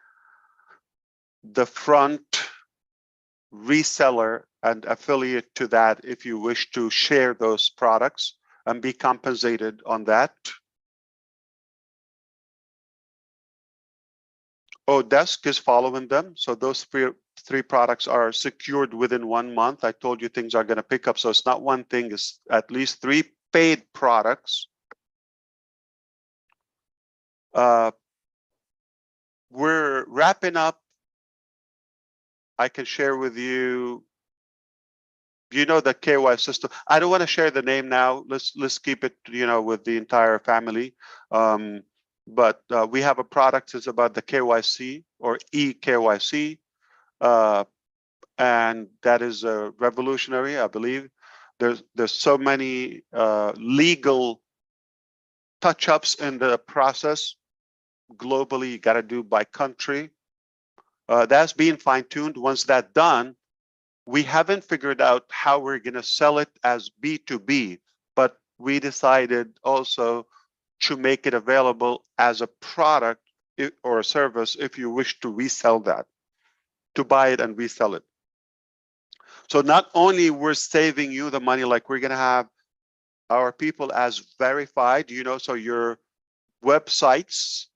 the front reseller and affiliate to that if you wish to share those products and be compensated on that. Odesk is following them. So those three products are secured within 1 month. I told you things are going to pick up. So it's not one thing, it's at least 3 paid products. We're wrapping up. I can share with you, the KY system. I don't want to share the name now. Let's keep it, with the entire family. But we have a product that's about the KYC or eKYC. And that is revolutionary, I believe. There's so many legal touch-ups in the process globally. You got to do by country. That's being fine-tuned. Once that's done, we haven't figured out how we're going to sell it as B2B, but we decided also to make it available as a product or a service if you wish to resell that, to buy it and resell it. So not only we're saving you the money, like we're going to have our people as verified, so your websites,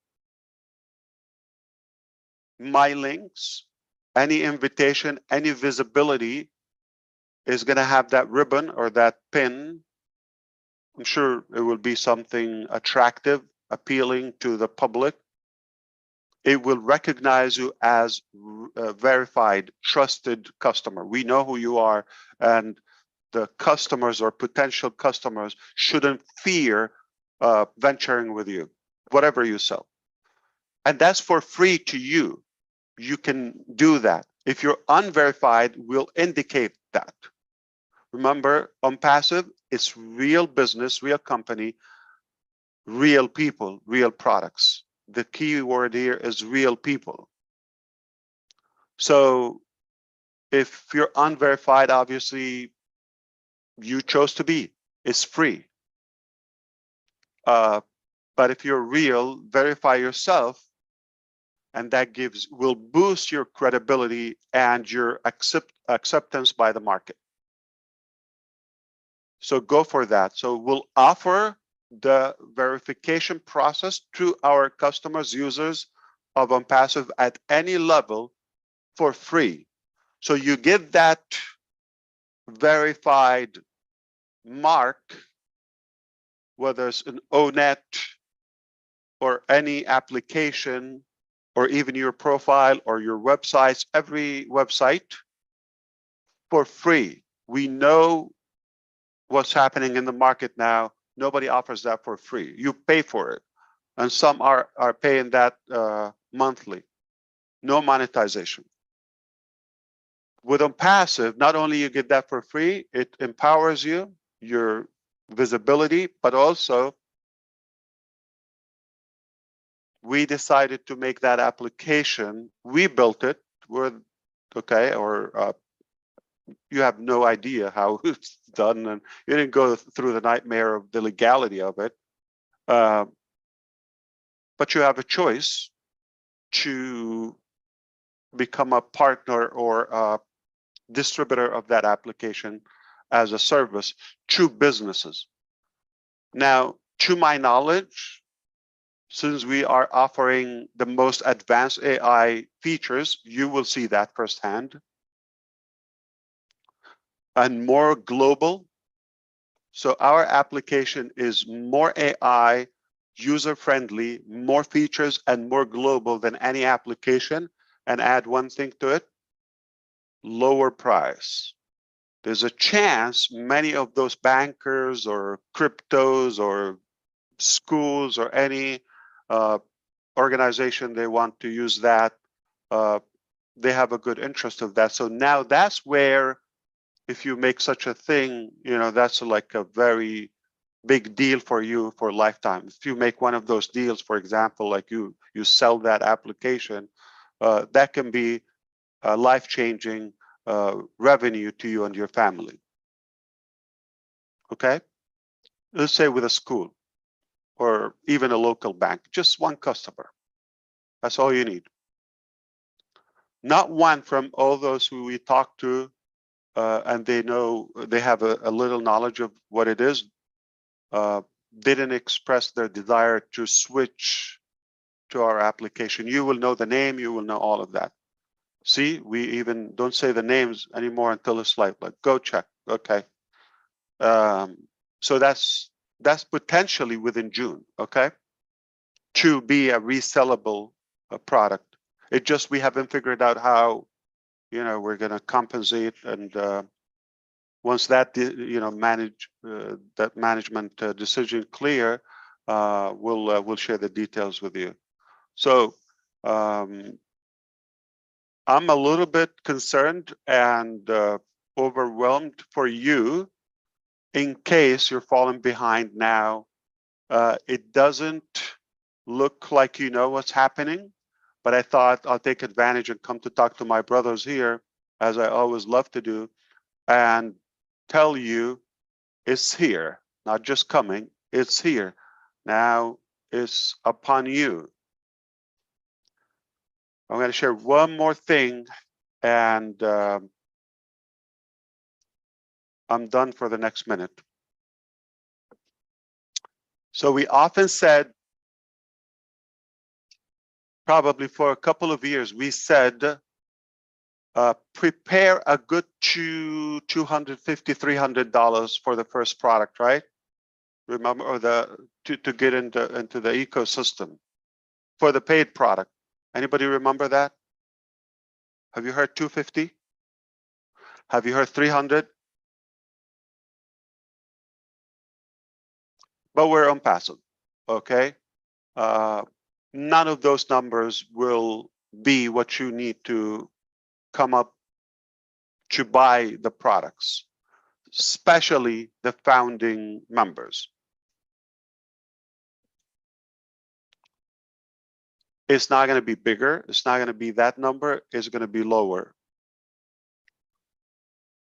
my links, any invitation, any visibility is going to have that ribbon or that pin I'm sure it will be something attractive, appealing to the public. It will recognize you as a verified, trusted customer. We know who you are, and the customers or potential customers shouldn't fear venturing with you, whatever you sell. And that's for free to you. You can do that. If you're unverified, we'll indicate that. Remember, ONPASSIVE is real business, real company, real people, real products. The key word here is real people. So if you're unverified, obviously you chose to be. It's free. But if you're real, verify yourself, and that will boost your credibility and your acceptance by the market. So go for that. So we'll offer the verification process to our customers, users of ONPASSIVE at any level for free. So you get that verified mark, whether it's an ONET or any application, or even your profile or your websites, every website, for free. We know what's happening in the market now. Nobody offers that for free. You pay for it. And some are paying that monthly. No monetization. With ONPASSIVE, not only you get that for free, it empowers you, your visibility, but also we decided to make that application. We built it. You have no idea how it's done, and you didn't go through the nightmare of the legality of it. But you have a choice to become a partner or a distributor of that application as a service to businesses. Now, to my knowledge, since we are offering the most advanced AI features, you will see that firsthand, and more global. So our application is more AI, user-friendly, more features, and more global than any application. And add one thing to it: lower price. There's a chance many of those bankers or cryptos or schools or any organization, they want to use that. They have a good interest of that. So now that's where, if you make such a thing, that's like a very big deal for you for a lifetime. If you make one of those deals, for example, like you sell that application, that can be life-changing revenue to you and your family. Okay, let's say with a school or even a local bank, just one customer. That's all you need. Not one from all those who we talk to, and they have a little knowledge of what it is. Didn't express their desire to switch to our application. You will know the name, you will know all of that. See, we even don't say the names anymore until it's like go check. Okay. So that's potentially within June, okay, to be a resellable product. It just, we haven't figured out how, we're going to compensate. And once that, that management decision clear, we'll share the details with you. So I'm a little bit concerned and overwhelmed for you in case you're falling behind now. It doesn't look like you know what's happening, but I thought I'll take advantage and come to talk to my brothers here, as I always love to do, and tell you it's here, not just coming, it's here. Now it's upon you. I'm going to share one more thing, and I'm done for the next minute. So we often said, probably for a couple of years, we said, prepare a good $250, $300 for the first product, right? Remember, or to get into the ecosystem for the paid product. Anybody remember that? Have you heard 250? Have you heard 300? But we're ONPASSIVE, okay? None of those numbers will be what you need to come up to buy the products, especially the founding members. It's not going to be bigger. It's not going to be that number. It's going to be lower.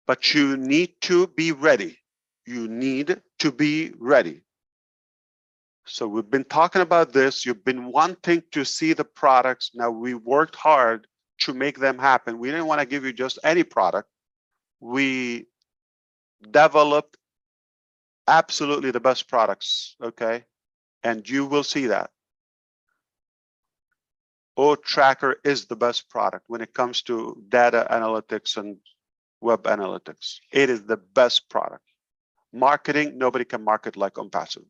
But you need to be ready. You need to be ready. So we've been talking about this. You've been wanting to see the products. Now we worked hard to make them happen. We didn't want to give you just any product. We developed absolutely the best products, okay? And you will see that. Tracker is the best product when it comes to data analytics and web analytics. It is the best product. Marketing, nobody can market like ONPASSIVE.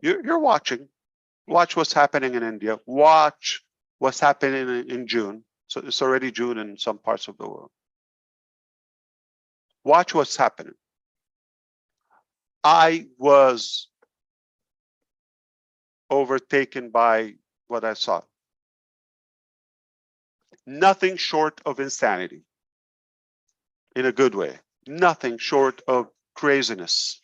You're watching. Watch what's happening in India. Watch what's happening in June. So it's already June in some parts of the world. Watch what's happening. I was overtaken by what I saw. Nothing short of insanity. In a good way. Nothing short of craziness.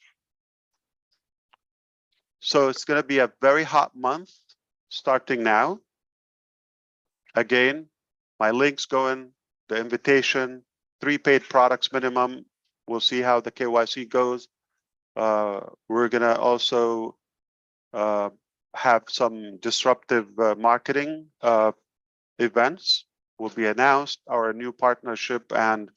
So it's going to be a very hot month starting now. Again, my link's going, the invitation, 3 paid products minimum. We'll see how the KYC goes. We're going to also have some disruptive marketing events will be announced. Our new partnership and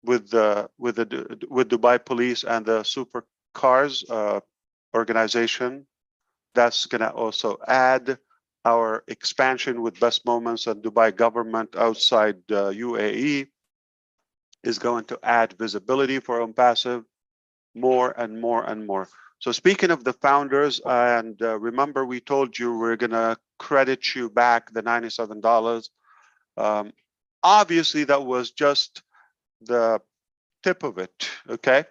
with Dubai Police and the Supercars organization. That's going to also add our expansion with Best Moments and Dubai government outside UAE is going to add visibility for ONPASSIVE more and more and more. So speaking of the founders, and remember we told you we're going to credit you back the $97. Obviously, that was just the tip of it, okay?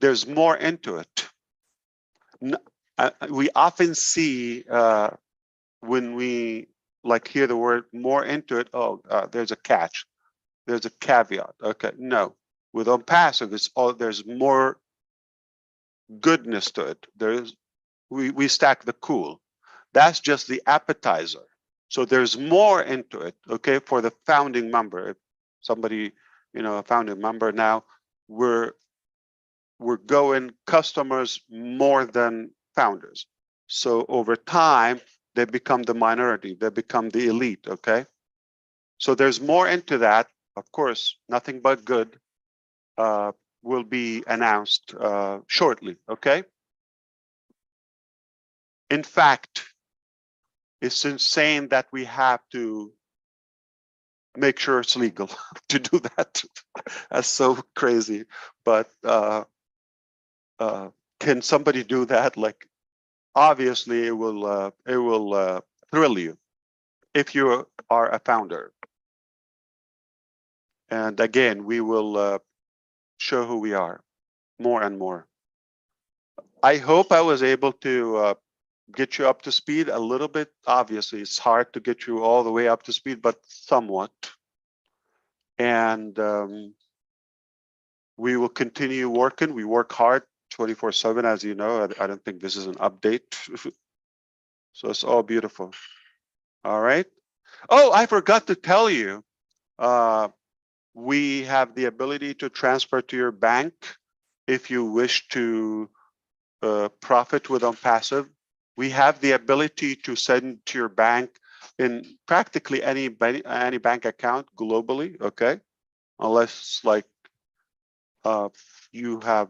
There's more into it. We often see when we hear the word more into it, there's a catch, there's a caveat. Okay, no, with ONPASSIVE, there's more goodness to it. We stack the cool. That's just the appetizer. So there's more into it, okay, for the founding member. If somebody, a founding member now, we're going customers more than founders. So over time, they become the minority, they become the elite, okay? So there's more into that. Of course, nothing but good will be announced shortly, okay? In fact, it's insane that we have to make sure it's legal to do that. That's so crazy. But can somebody do that? Obviously, it will thrill you if you are a founder. And again, we will show who we are more and more. I hope I was able to get you up to speed a little bit. Obviously, it's hard to get you all the way up to speed, but somewhat. And we will continue working. We work hard 24/7, as you know. I don't think this is an update. So it's all beautiful. All right. Oh, I forgot to tell you. We have the ability to transfer to your bank if you wish to profit with ONPASSIVE. We have the ability to send to your bank in practically any bank account globally, okay? Unless you have,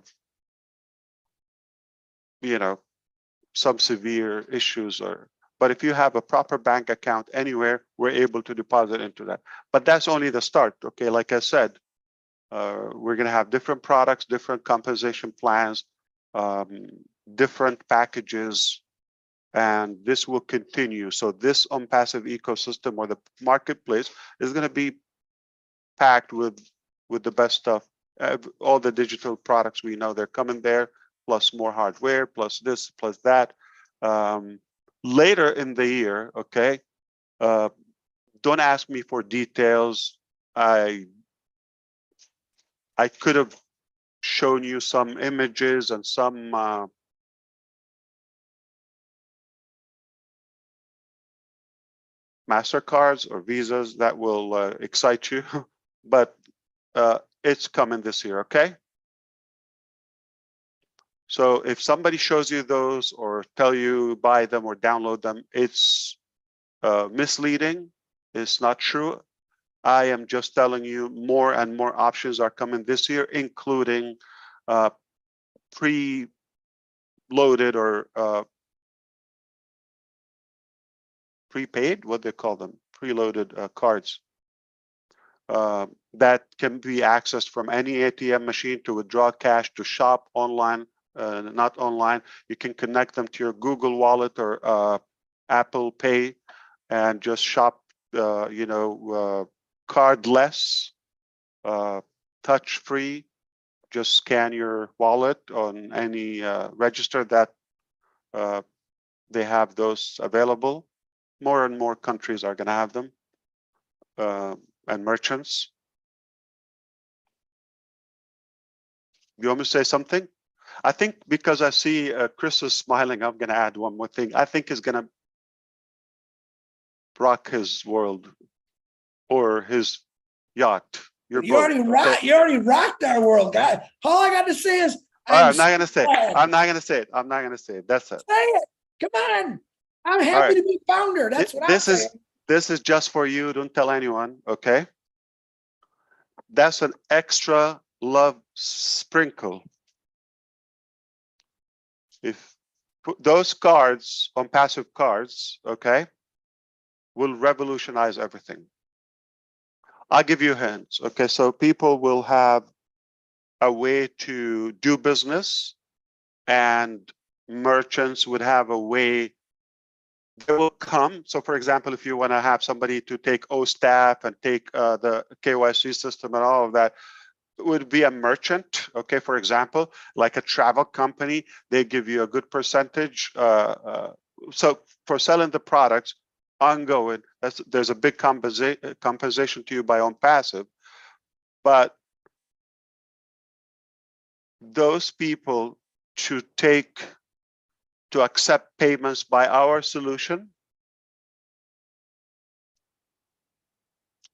some severe issues but if you have a proper bank account anywhere, we're able to deposit into that. But that's only the start, okay? Like I said, We're going to have different products, different compensation plans, different packages, and this will continue. So this ONPASSIVE ecosystem or the marketplace is going to be packed with the best stuff. All the digital products we know they're coming there, plus more hardware, plus this, plus that. Later in the year, okay, don't ask me for details. I could have shown you some images and some MasterCards or Visas that will excite you, but it's coming this year, okay? So if somebody shows you those or tell you buy them or download them, it's misleading. It's not true. I am just telling you more and more options are coming this year, including pre-loaded or prepaid, what they call them, preloaded cards that can be accessed from any ATM machine to withdraw cash, to shop online, not online. You can connect them to your Google Wallet or Apple Pay and just shop, cardless, touch-free. Just scan your wallet on any register that they have those available. More and more countries are going to have them, and merchants. You want me to say something? I think because I see Chris is smiling, I'm going to add one more thing. I think he's going to rock his world or his yacht.
You already rocked our world, guy. All I got to say is
I'm not going to say it. I'm not going to say it. I'm not going to say it. That's it.
Say it. Come on. I'm happy to be founder. That's what I'm saying.
This is just for you. Don't tell anyone, okay? That's an extra love sprinkle. If those cards, ONPASSIVE cards, okay, will revolutionize everything. I'll give you hints. Okay, so people will have a way to do business, and merchants would have a way. They will come. So, for example, if you want to have somebody to take OSTAF and take the KYC system and all of that, it would be a merchant. Okay, for example, like a travel company, they give you a good percentage. So for selling the products ongoing, there's a big compensation to you by ONPASSIVE, but those people to accept payments by our solution,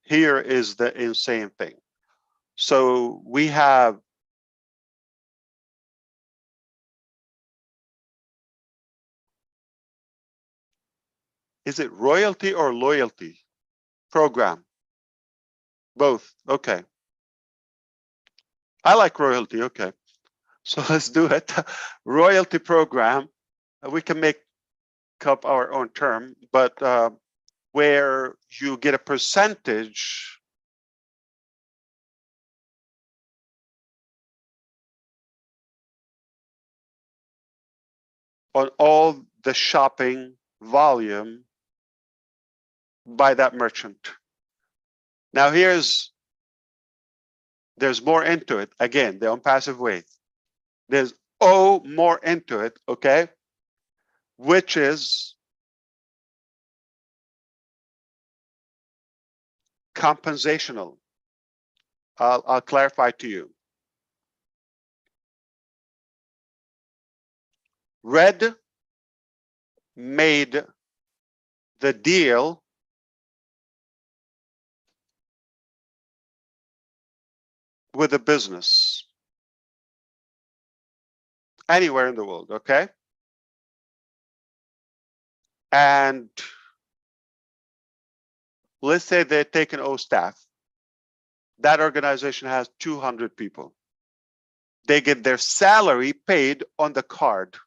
here is the insane thing. So we have is it royalty or loyalty program? Both. Okay. I like royalty. Okay. So let's do it. Royalty program. We can make up our own term, but where you get a percentage on all the shopping volume by that merchant. Now there's more into it. Again, the ONPASSIVE way. There's more into it, okay? Which is compensational. I'll clarify to you. Red made the deal with a business anywhere in the world, okay? And let's say they're taking OSTAF. That organization has 200 people. They get their salary paid on the card.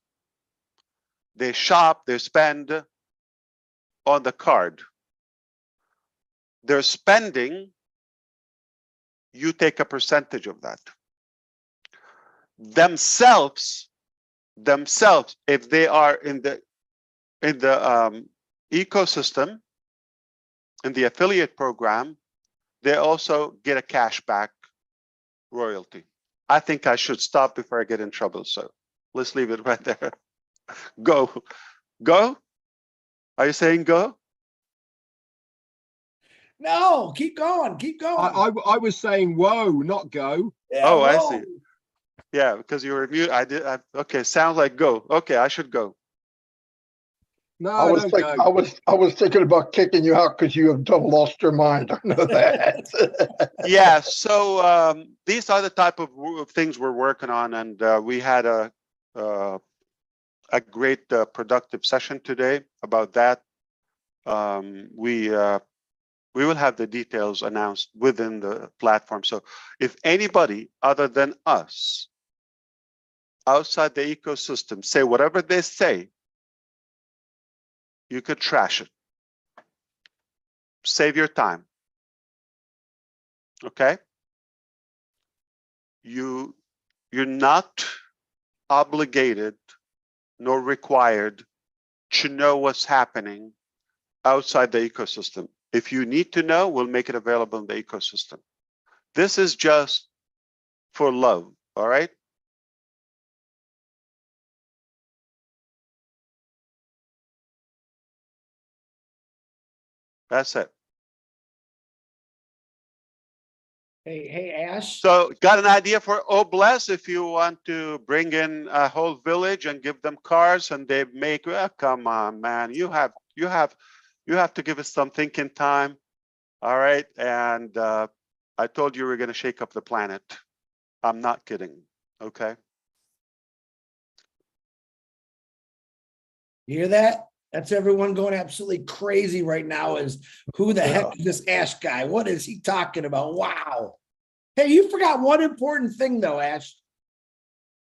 They shop, they spend on the card. Their spending you take a percentage of that. Themselves, if they are in the ecosystem, in the affiliate program, they also get a cashback royalty. I think I should stop before I get in trouble. So let's leave it right there. Go. Are you saying go?
No, keep going, keep going.
I was saying whoa, not go.
Yeah,
Oh, I
whoa.
see. Yeah, because you were mute. Okay, sounds like go. Okay, I should go.
No,
I was
don't go.
I was thinking about kicking you out because you have double lost your mind. I know that.
Yeah, so these are the type of things we're working on, and we had a great productive session today about that. We will have the details announced within the platform. So if anybody other than us outside the ecosystem say whatever they say, you could trash it. Save your time. Okay? You're not obligated nor required to know what's happening outside the ecosystem. If you need to know, we'll make it available in the ecosystem. This is just for love, all right? That's it.
Hey, Ash.
So got an idea for Obless if you want to bring in a whole village and give them cars and they make, well, come on, man, you have to give us some thinking time. All right. And I told you we're going to shake up the planet. I'm not kidding. Okay.
You hear that? That's everyone going absolutely crazy right now. Is who the heck is this Ash guy? What is he talking about? Wow. Hey, you forgot one important thing though, Ash.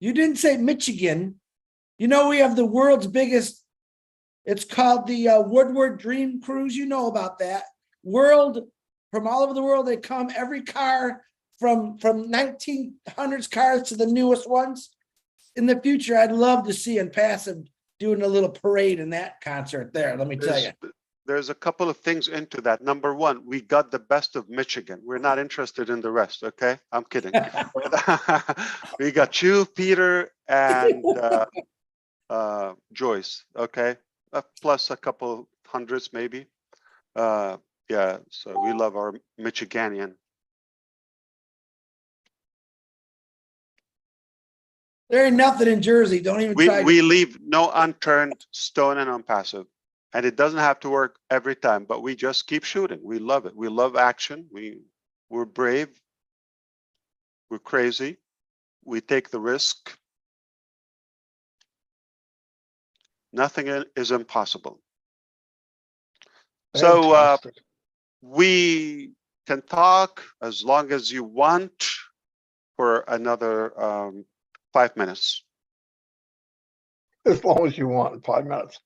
You didn't say Michigan. You know, we have the world's biggest, it's called the Woodward Dream Cruise. You know about that. From all over the world, they come, every car from 1900s cars to the newest ones. In the future, I'd love to see ONPASSIVE doing a little parade in that concert there. Let me tell you.
There's a couple of things into that. Number one, we got the best of Michigan. We're not interested in the rest. Okay, I'm kidding. We got you, Peter, and Joyce. Okay, plus a couple hundreds maybe. Yeah, so we love our Michiganian.
There ain't nothing in Jersey. Don't even try.
We leave no unturned stone and ONPASSIVE. And it doesn't have to work every time, but we just keep shooting. We love it. We love action. We're brave. We're crazy. We take the risk. Nothing is impossible. So
Fantastic.
we can talk as long as you want for another 5 minutes.
As long as you want, 5 minutes.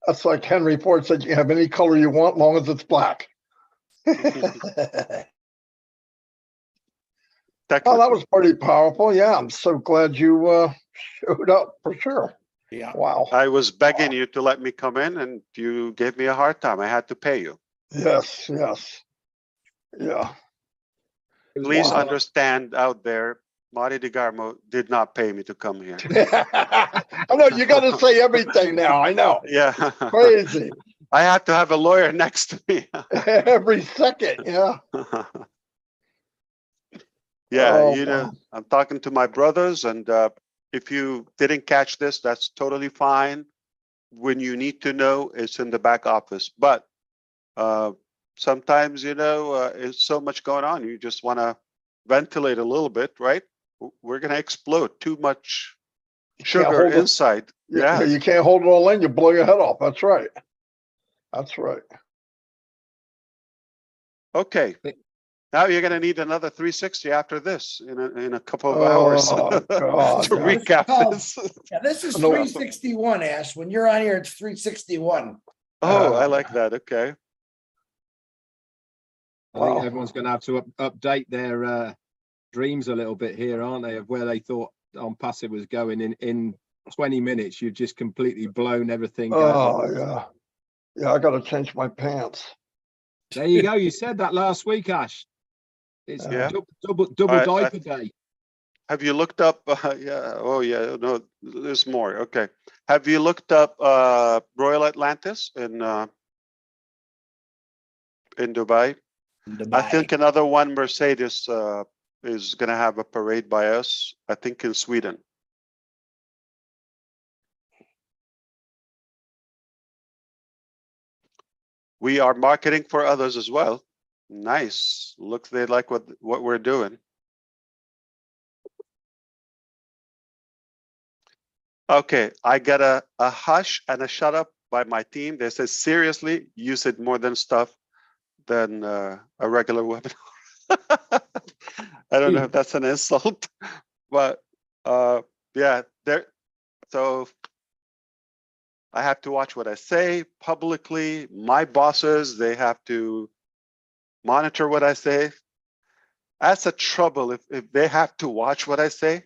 That's like Henry Ford said, you have any color you want, long as it's black. Oh, that was pretty powerful. Yeah, I'm so glad you showed up for sure.
Yeah.
Wow.
I was begging you to let me come in and you gave me a hard time. I had to pay you.
Yes, yes. Yeah.
Please understand out there, Marty DeGarmo did not pay me to come here.
I know you got to say everything now. I know.
Yeah.
Crazy.
I have to have a lawyer next to me.
Every second. Yeah.
Yeah.
Oh,
You know, I'm talking to my brothers, and if you didn't catch this, that's totally fine. When you need to know, it's in the back office. But sometimes, you know, it's so much going on. You just want to ventilate a little bit, right? We're going to explode. Too much sugar inside.
Yeah. You can't hold it all in. You blow your head off. That's right. That's right.
Okay. Now you're going to need another 360 after this in a couple of hours
God,
to recap this.
Yeah, this is 361, Ash. When you're on here, it's 361.
Oh, I like that. Okay.
I think
Wow.
everyone's going to have to update their dreams a little bit here, aren't they, of where they thought ONPASSIVE was going in 20 minutes. You've just completely blown everything out.
Oh, yeah. Yeah, I got to change my pants.
There you go. You said that last week, Ash. It's
Yeah.
double
I-
diaper day.
Have you looked up? Yeah. Oh, yeah. No, there's more. Okay. Have you looked up Royal Atlantis in Dubai? I think another one, Mercedes, is going to have a parade by us. I think in Sweden. We are marketing for others as well. Nice. Looks they like what we're doing. Okay, I got a hush and a shut up by my team. They said, seriously, you said more than stuff than a regular webinar. I don't know if that's an insult, but yeah, there. So I have to watch what I say publicly. My bosses, they have to monitor what I say. That's a trouble if they have to watch what I say.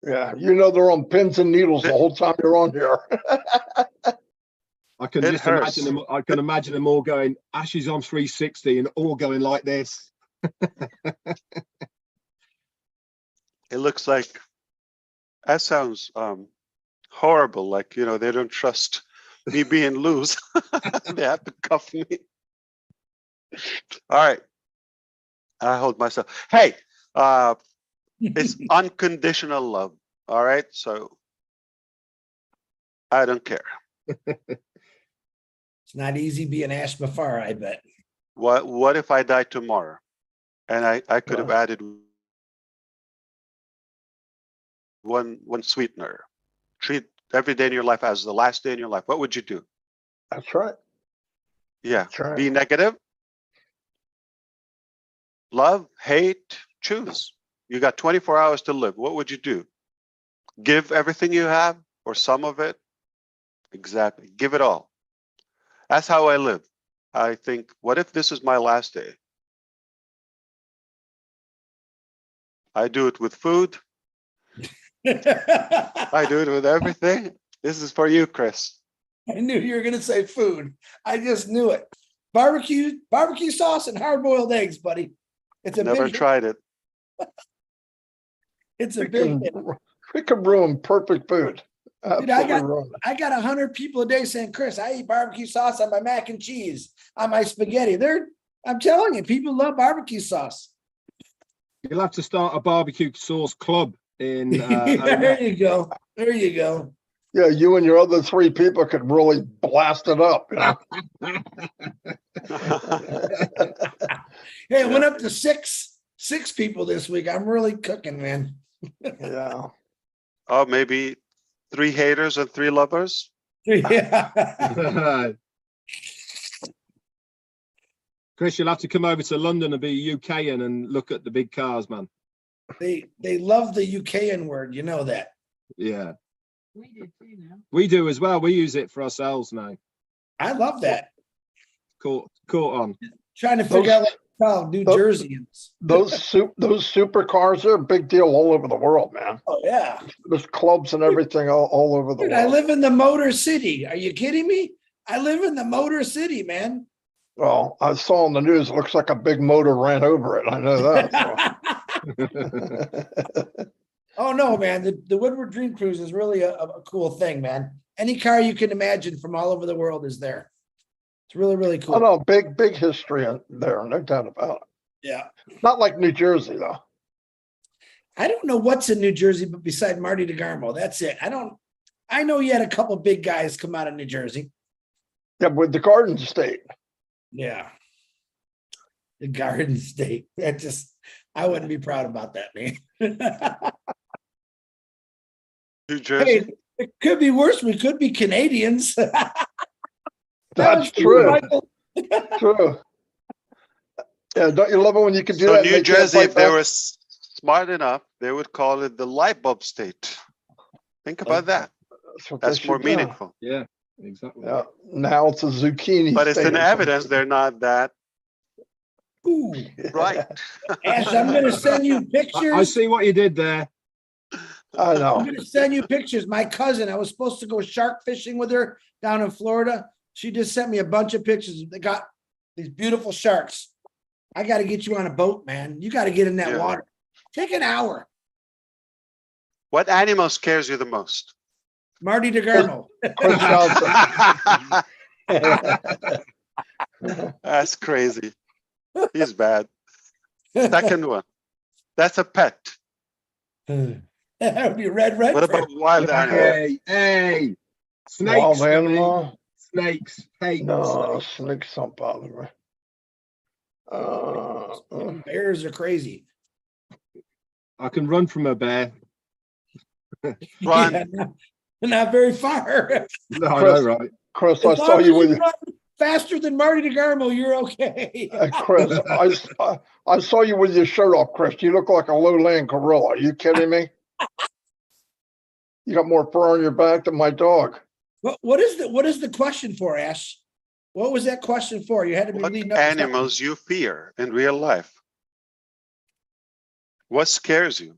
Yeah, you know they're on pins and needles the whole time you're on here.
I can
It
just
hurts.
imagine them. I can imagine them all going, Ash is on 360 and all going like this.
It looks like that sounds horrible. Like, you know, they don't trust me being loose. They have to cuff me. All right. I hold myself. Hey, it's unconditional love. All right. So I don't care.
It's not easy being Ash Mafar, I bet.
What if I die tomorrow? And I could have added one sweetener. Treat every day in your life as the last day in your life. What would you do?
That's right.
Yeah.
That's right.
Be negative. Love, hate, choose. You got 24 hours to live. What would you do? Give everything you have or some of it? Exactly. Give it all. That's how I live. I think, what if this is my last day? I do it with food. I do it with everything. This is for you, Chris.
I knew you were going to say food. I just knew it. Barbecue sauce and hard-boiled eggs, buddy. It's a
Never
big,
tried it.
it's a
We
big hit.
can ruin perfect food.
Dude,
Absolutely ruin it.
I got 100 people a day saying, Chris, I eat barbecue sauce on my mac and cheese, on my spaghetti. I'm telling you, people love barbecue sauce.
You'll have to start a barbecue sauce club in.
There you go. There you go.
Yeah, you and your other 3 people could really blast it up. You know?
Hey, it went up to six people this week. I'm really cooking, man.
Yeah.
Oh, maybe 3 haters and 3 lovers.
Yeah.
Chris, you'll have to come over to London and be UKian and look at the big cars, man.
They love the UKian word, you know that.
Yeah. We do too now. We do as well. We use it for ourselves now.
I love that.
Caught on.
Trying to figure out what to call New Jerseyans.
Those supercars are a big deal all over the world, man.
Oh yeah.
There's clubs and everything all over the
Dude,
world.
I live in the Motor City. Are you kidding me? I live in the Motor City, man.
Well, I saw on the news, it looks like a big motor ran over it. I know that. So.
Oh no, man. The Woodward Dream Cruise is really a cool thing, man. Any car you can imagine from all over the world is there. It's really, really cool.
Oh no, big history in there, no doubt about it.
Yeah.
Not like New Jersey though.
I don't know what's in New Jersey, but beside Marty DeGarmo, that's it. I know you had a couple big guys come out of New Jersey.
Yeah, with the Garden State.
Yeah. The Garden State. I wouldn't be proud about that, man.
New Jersey.
Hey, it could be worse. We could be Canadians.
That's true. True. Yeah, don't you love it when you can do
So
that?
New Jersey, if they were smart enough, they would call it the light bulb state. Think about that. That's more meaningful.
Yeah, exactly.
Yeah. Now it's a zucchini.
But it's
state
an
or
evidence
something.
they're not that
Ooh,
Right.
Ash, I'm gonna send you
I
pictures.
see what you did there.
I
I'm
know.
gonna send you pictures. My cousin, I was supposed to go shark fishing with her down in Florida. She just sent me a bunch of pictures. They got these beautiful sharks. I gotta get you on a boat, man. You gotta get in that
Yeah.
water. Take an hour.
What animal scares you the most?
Marty DeGarmo.
Chris Johnson.
That's crazy. He's bad. Second one. That's a pet.
That would be Red
What
Redfern.
about wild animal?
Hey, snakes.
Wild
for me.
animal?
Snakes. Hate
No,
snakes.
snakes don't bother me.
Bears are crazy.
I can run from a bear.
Run.
Yeah, not very far.
No, I
Chris,
know, right?
Chris, I
As
saw
long as
you
you
with
run faster than Marty DeGarmo, you're okay.
Chris. I saw you with your shirt off, Chris. You look like a lowland gorilla. Are you kidding me? You got more fur on your back than my dog.
What is the question for, Ash? What was that question for? You had to be
What
leading up to something.
animals you fear in real life? What scares you?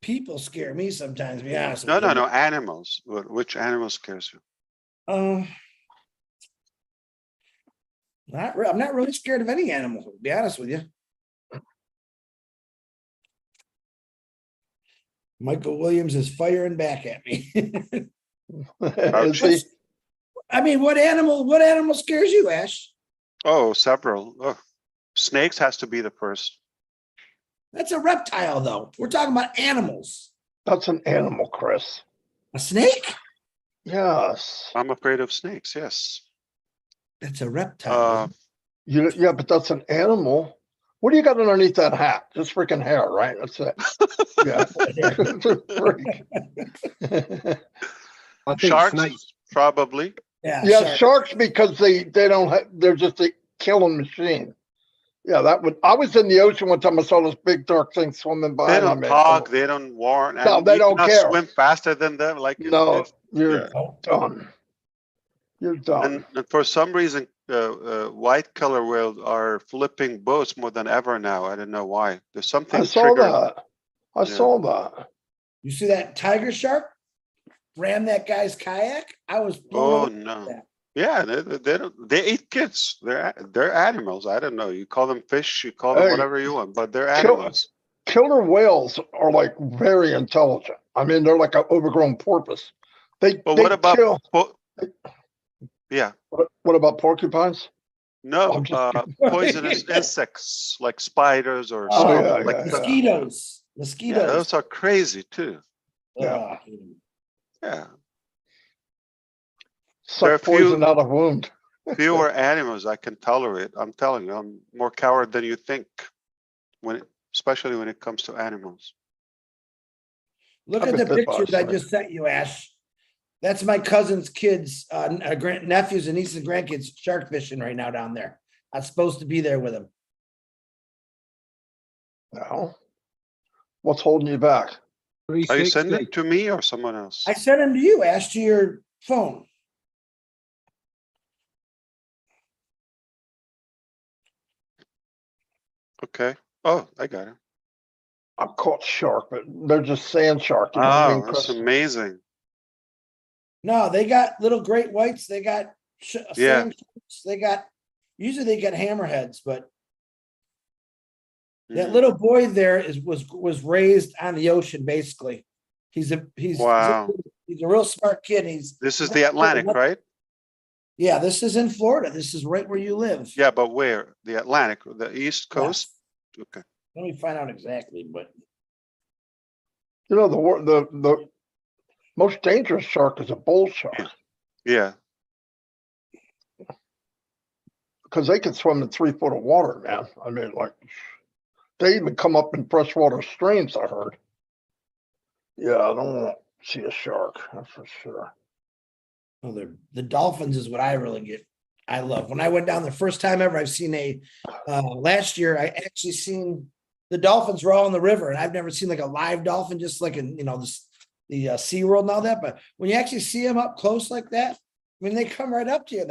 People scare me sometimes, to be honest.
No,
with
no,
you.
no. Animals. Which animal scares you?
I'm not really scared of any animal, to be honest with you. Michael Williams is firing back at me.
Is he?
I mean, what animal scares you, Ash?
Oh, several. Oh, snakes has to be the first.
That's a reptile, though. We're talking about animals.
That's an animal, Chris.
A snake?
Yes.
I'm afraid of snakes. Yes.
That's a reptile.
Yeah, but that's an animal. What do you got underneath that hat? Just freaking hair, right? That's it. Yeah. Freak.
I think
Sharks,
snakes.
probably.
Yeah,
Yeah,
shark.
sharks because they don't have, they're just a killing machine. Yeah, that would. I was in the ocean one time. I saw this big dark thing swimming by.
They
and I
don't
mean,
talk. They don't warn.
No,
And
they
you
don't
cannot
care.
swim faster than them. Like
No, you're
yeah.
done. You're done.
And for some reason, white color whales are flipping boats more than ever now. I don't know why. There's something
I saw
triggered.
that. I saw that.
You see that tiger shark ram that guy's kayak? I was blown
Oh
away.
no.
that.
Yeah, they don't. They eat kids. They're animals. I don't know. You call them fish. You call them
Hey,
whatever you want, but they're
kill-
animals.
Killer whales are like very intelligent. I mean, they're like an overgrown porpoise.
But
they
what about?
kill.
Yeah.
What about porcupines?
No,
I'm just
poisonous insects like spiders or
Oh,
some
yeah,
like
yeah,
Mosquitoes.
yeah,
Mosquitoes.
those are crazy too.
Yeah.
Ugh.
Yeah,
Suck
There are
poison
few-
out of wound.
fewer animals I can tolerate. I'm telling you, I'm more coward than you think. Especially when it comes to animals.
Look
I've
at the
been bit by a
pictures I
snake.
just sent you, Ash. That's my cousin's kids, nephews and nieces and grandkids shark fishing right now down there. I'm supposed to be there with them.
No. What's holding you back?
Are you sending
360.
it to me or someone else?
I sent them to you, Ash, to your phone.
Okay. Oh, I got it.
I caught shark, but they're just sand shark. You know what I
Oh,
mean,
that's
Chris?
amazing.
No, they got little great whites. They got
Yeah.
sand sharks. Usually they get hammerheads, but that
Mm.
little boy there was raised on the ocean, basically.
Wow.
He's a real smart kid.
This is the Atlantic, right?
Yeah, this is in Florida. This is right where you live.
Yeah, but where? The Atlantic, the East Coast? Okay.
Let me find out exactly, but
You know, the most dangerous shark is a bull shark
Yeah.
because they can swim in 3 foot of water, man. I mean, like they even come up in freshwater streams. I heard. Yeah, I don't want to see a shark. That's for sure.
oh, the dolphins is what I really I love. When I went down the first time ever, I've seen last year, I actually seen the dolphins were all in the river, and I've never seen like a live dolphin, just like in, the SeaWorld and all that. But when you actually see them up close like that, I mean, they come right up to you.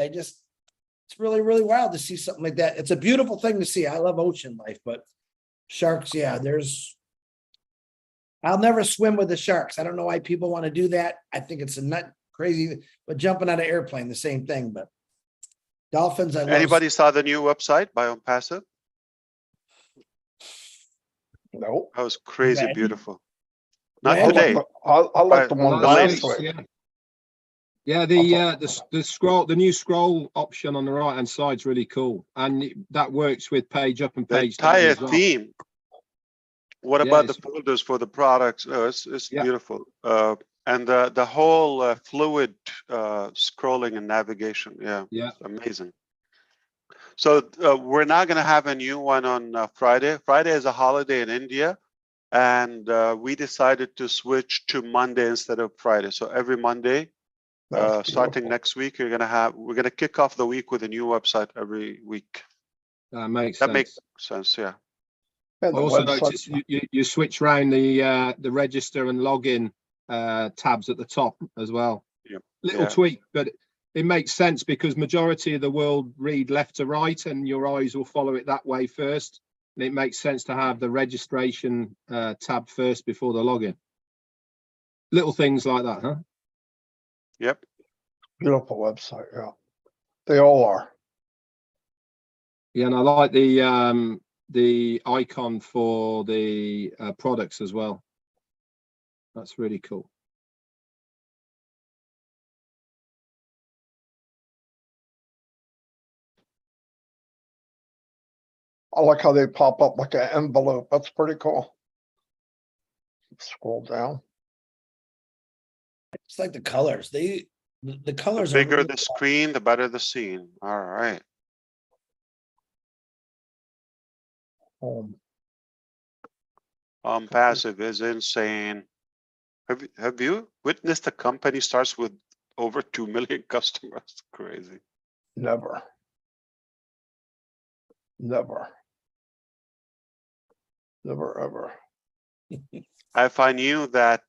it's really, really wild to see something like that. It's a beautiful thing to see. I love ocean life, but sharks, yeah, I'll never swim with the sharks. I don't know why people want to do that. I think it's a nut crazy, but jumping out of airplane, the same thing, but dolphins, I love.
Anybody saw the new website by ONPASSIVE?
No.
That was crazy
Red.
beautiful.
Red.
Not today.
I like the
Right,
one
the
last
latest,
week.
Yeah, the scroll, the new scroll option on the right hand side is really cool, and that works with page up and
The
page down
entire
as well.
theme. What
Yeah,
about the
it's-
folders for the products? Oh, it's
Yeah.
beautiful. And the whole fluid scrolling and navigation. Yeah,
Yeah,
it's amazing. So we're not going to have a new one on Friday. Friday is a holiday in India, and we decided to switch to Monday instead of Friday. So every Monday,
That's
starting
beautiful.
next week, we're gonna kick off the week with a new website every week.
that makes
That
sense.
makes sense, yeah.
And
I
the
also
website,
noticed you switch around the register and login tabs at the top as well.
Yep.
Little
Yeah.
tweak, but it makes sense because majority of the world read left to right, and your eyes will follow it that way first. And it makes sense to have the registration tab first before the login. Little things like that, huh?
Yep.
beautiful website, yeah. They all are.
Yeah, and I like the icon for the products as well. That's really cool.
I like how they pop up like an envelope. That's pretty cool. Scroll down.
It's like the colors. The colors
The
are
bigger
really
the screen, the better the scene. All right.
Home.
Passive is insane. Have you witnessed a company starts with over 2 million customers? Crazy.
Never. Never. Never ever.
If I knew that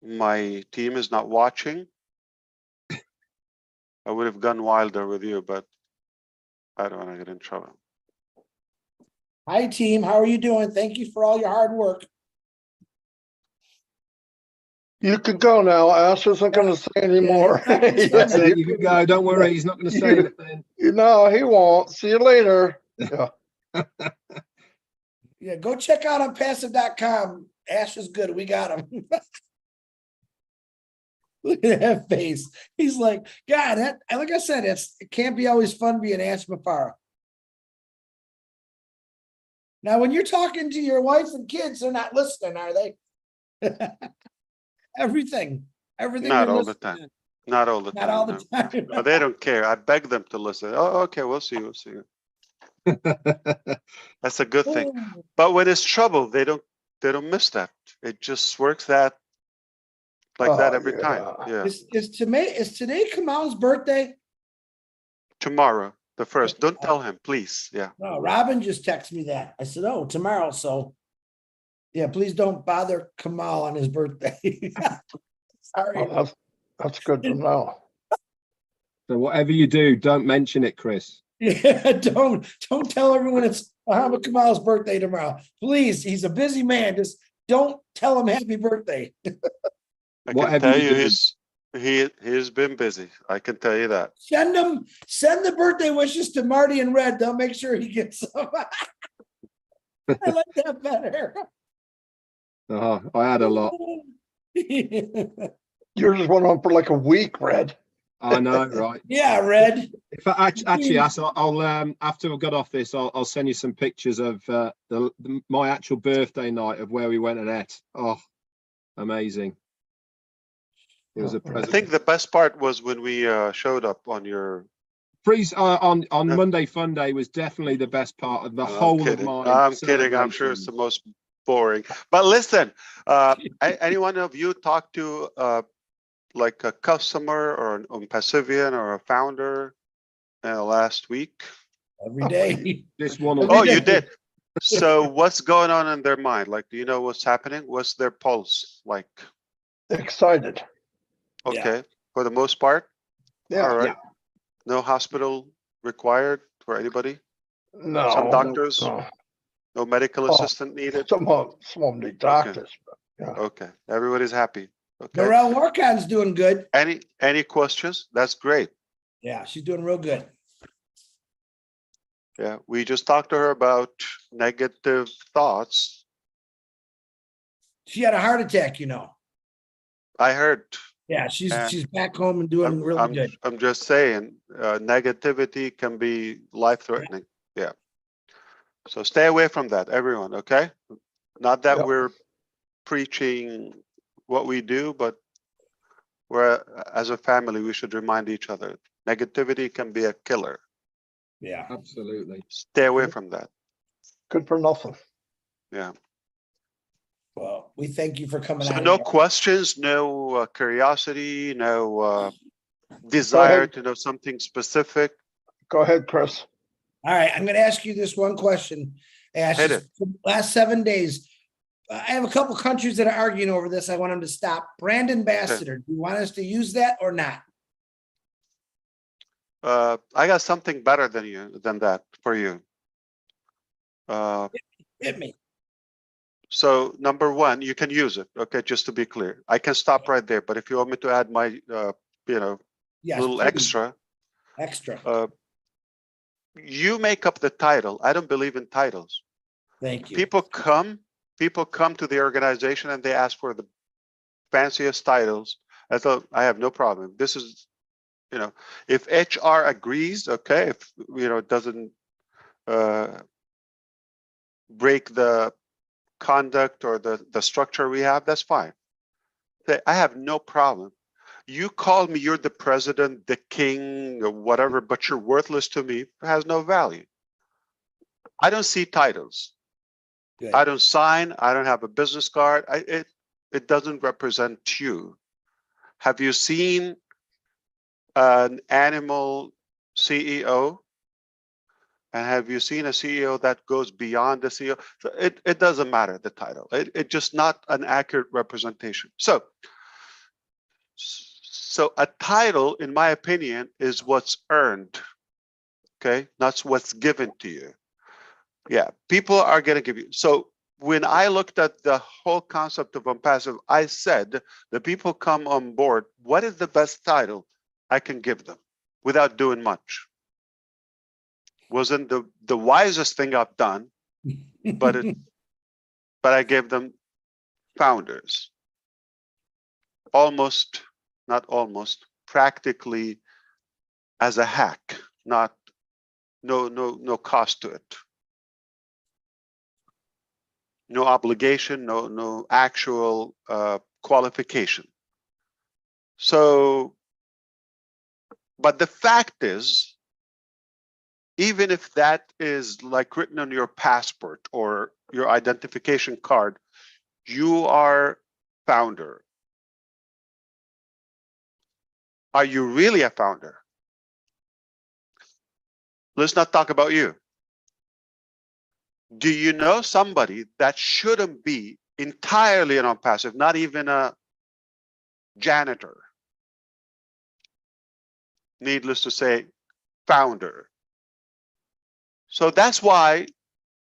my team is not watching, I would have gone wilder with you, but I don't want to get in trouble.
Hi, team. How are you doing? Thank you for all your hard work.
You can go now. Ash isn't going to say anymore.
Yeah,
That's it. You can go. Don't worry. He's not going to say anything.
You know, he won't. See you later. Yeah.
Yeah, go check out ONPASSIVE.com. Ash is good. We got him. Look at that face. He's like, God, that, like I said, it can't be always fun being Ash Mafara. Now, when you're talking to your wife and kids, they're not listening, are they? Everything.
Not
they're
all the
listening
time.
to.
Not all the
Not
time.
all
no.
the time.
No, they don't care. I beg them to listen. Oh, okay, we'll see. We'll see. That's a good thing. But when it's trouble, they don't miss that. It just works that like that every time. Yeah.
Is today Kamal's birthday?
Tomorrow, the 1st. Don't tell him, please. Yeah.
No, Robin just texted me that. I said, oh, tomorrow. So yeah, please don't bother Kamal on his birthday. Sorry.
Oh, that's good to know.
So whatever you do, don't mention it, Chris.
Yeah, don't tell everyone it's Muhammad Kamal's birthday tomorrow. Please, he's a busy man. Just don't tell him happy birthday.
I
Whatever
can tell
you
you
do.
he's been busy. I can tell you that.
Send the birthday wishes to Marty and Red. They'll make sure he gets some. I like that better.
I had a lot.
Yours just went on for like a week, Red.
I know, right?
Yeah, Red.
If I actually, I'll after I got off this, I'll send you some pictures of my actual birthday night of where we went and ate. Oh, amazing! It was a
I
present.
think the best part was when we showed up on your
Freeze on Monday Fun Day was definitely the best part of the whole of my.
I'm kidding. I'm sure it's the most boring. But listen, any one of you talk to like a customer or an ONPASSIVian or a founder last week?
Every day.
This one.
Oh, you did. So what's going on in their mind? Like, do you know what's happening? What's their pulse like?
Excited.
Okay, for the most part.
Yeah.
All right.
Yeah.
No hospital required for anybody?
No.
Some doctors?
No.
No medical
Oh,
assistant needed?
Some of them need doctors. Yeah.
Okay, everybody's happy. Okay.
Norel Warcon's doing good.
Any questions? That's great.
Yeah, she's doing real good.
Yeah, we just talked to her about negative thoughts.
She had a heart attack, you know.
I heard.
Yeah,
Yeah.
she's back home and doing really good.
I'm just saying, negativity can be life-threatening. Yeah. So stay away from that, everyone. Okay. Not that
Yep.
we're preaching what we do, but we're as a family, we should remind each other. Negativity can be a killer.
Yeah.
Absolutely.
Stay away from that.
Good for nothing.
Yeah.
Well, we thank you for coming
So
on.
no
here.
questions, no curiosity, no desire to know something specific.
Go ahead, Chris.
All right, I'm going to ask you this one question. Ash,
Hit it.
for the last 7 days, I have a couple countries that are arguing over this. I want them to stop. Brand ambassador, do you want us to use that or not?
I got something better than that for you.
Hit me.
So number one, you can use it. Okay, just to be clear, I can stop right there. But if you want me to add my,
Yes,
little
please.
extra,
Extra.
you make up the title. I don't believe in titles.
Thank you.
People come to the organization and they ask for the fanciest titles. I thought I have no problem. This is, if HR agrees, okay, if it doesn't break the conduct or the structure we have, that's fine. I have no problem. You call me, you're the president, the king, or whatever, but you're worthless to me. It has no value. I don't see titles.
Good.
I don't sign. I don't have a business card. It doesn't represent you. Have you seen an animal CEO? And have you seen a CEO that goes beyond the CEO? So it doesn't matter, the title. It's just not an accurate representation. So a title, in my opinion, is what's earned, okay? Not what's given to you. Yeah, people are going to give you. So when I looked at the whole concept of ONPASSIVE, I said, the people come on board, what is the best title I can give them without doing much? Wasn't the wisest thing I've done, but I gave them founders. Almost, not almost, practically as a hack, not no cost to it. No obligation, no actual qualification. So, but the fact is, even if that is like written on your passport or your identification card, you are founder. Are you really a founder? Let's not talk about you. Do you know somebody that shouldn't be entirely an ONPASSIVE, not even a janitor? Needless to say, founder. So that's why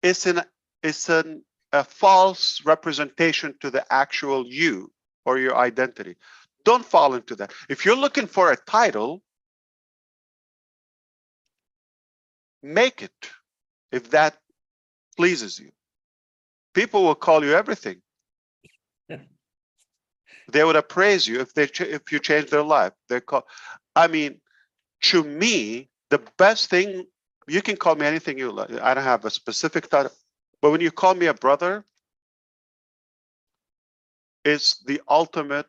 it's a false representation to the actual you or your identity. Don't fall into that. If you're looking for a title, make it if that pleases you. People will call you everything. They would appraise you if you change their life. To me, the best thing, you can call me anything you like. I don't have a specific title, but when you call me a brother, it's the ultimate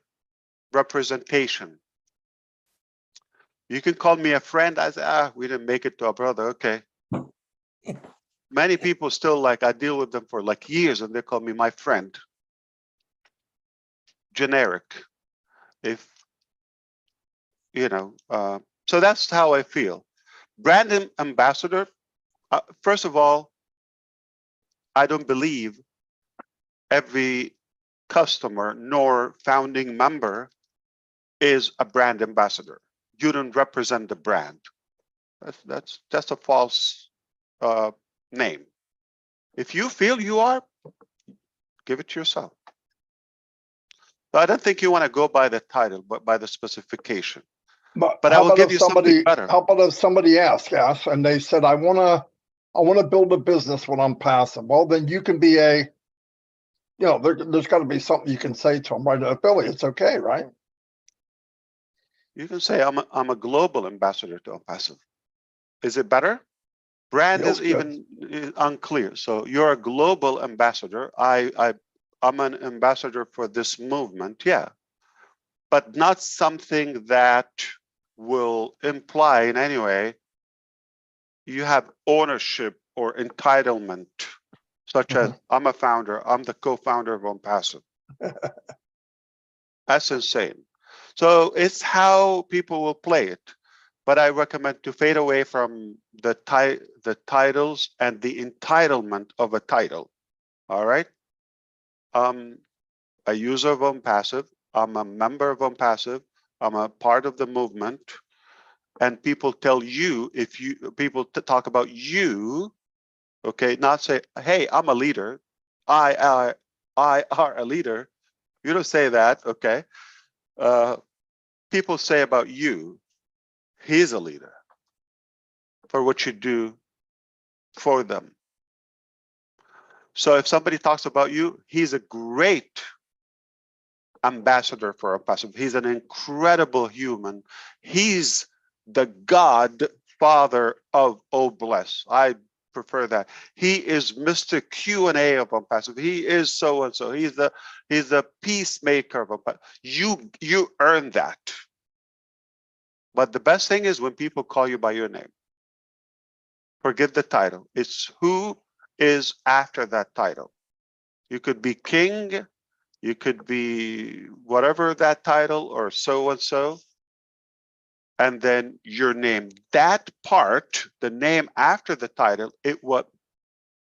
representation. You can call me a friend. I say, we didn't make it to a brother. Okay. Many people still I deal with them for years and they call me my friend. Generic. So that's how I feel. Brand ambassador, first of all, I don't believe every customer nor founding member is a brand ambassador. You don't represent the brand. That's a false name. If you feel you are, give it to yourself. So I don't think you want to go by the title, but by the specification. But I
how
will
about
give
if
you something better.
How about if somebody asks, and they said, I wanna build a business when I'm passive. Well, then you can be there's got to be something you can say to them, right? Affiliates, okay, right?
You can say I'm a global ambassador to ONPASSIVE. Is it better? Brand
Feels
is
good.
even unclear. So you're a global ambassador. I'm an ambassador for this movement, yeah, but not something that will imply in any way you have ownership or entitlement, such as I'm a founder, I'm the co-founder of ONPASSIVE. That's insane. So it's how people will play it. But I recommend to fade away from the titles and the entitlement of a title. All right. A user of ONPASSIVE. I'm a member of ONPASSIVE. I'm a part of the movement. And people tell you, people talk about you, okay, not say, hey, I'm a leader. I are a leader. You don't say that, okay? People say about you, he's a leader for what you do for them. So if somebody talks about you, he's a great ambassador for ONPASSIVE. He's an incredible human. He's the godfather of Oh Bless. I prefer that. He is Mr. Q&A of ONPASSIVE. He is so and so. He's the peacemaker of ONPASSIVE. You earn that. But the best thing is when people call you by your name. Forget the title. It's who is after that title. You could be king, you could be whatever that title or so and so, and then your name. That part, the name after the title, what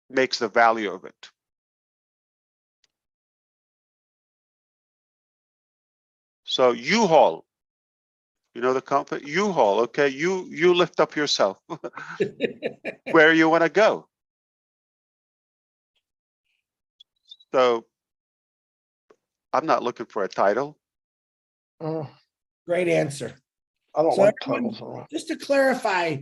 makes the value of it. So U-Haul, you know the company U-Haul, okay? You lift up yourself where you want to go. So I'm not looking for a title.
Great answer.
I don't
So
like
everyone,
titles.
just to clarify,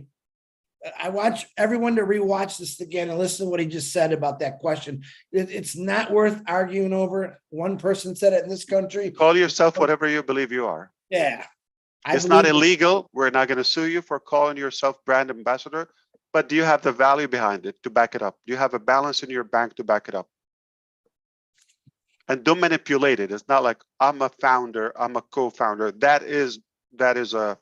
I want everyone to rewatch this again and listen to what he just said about that question. It's not worth arguing over. One person said it in this country.
Call yourself whatever you believe you are.
Yeah.
It's not illegal. We're not going to sue you for calling yourself brand ambassador, but do you have the value behind it to back it up? Do you have a balance in your bank to back it up? And don't manipulate it. It's not like I'm a founder, I'm a co-founder. That is a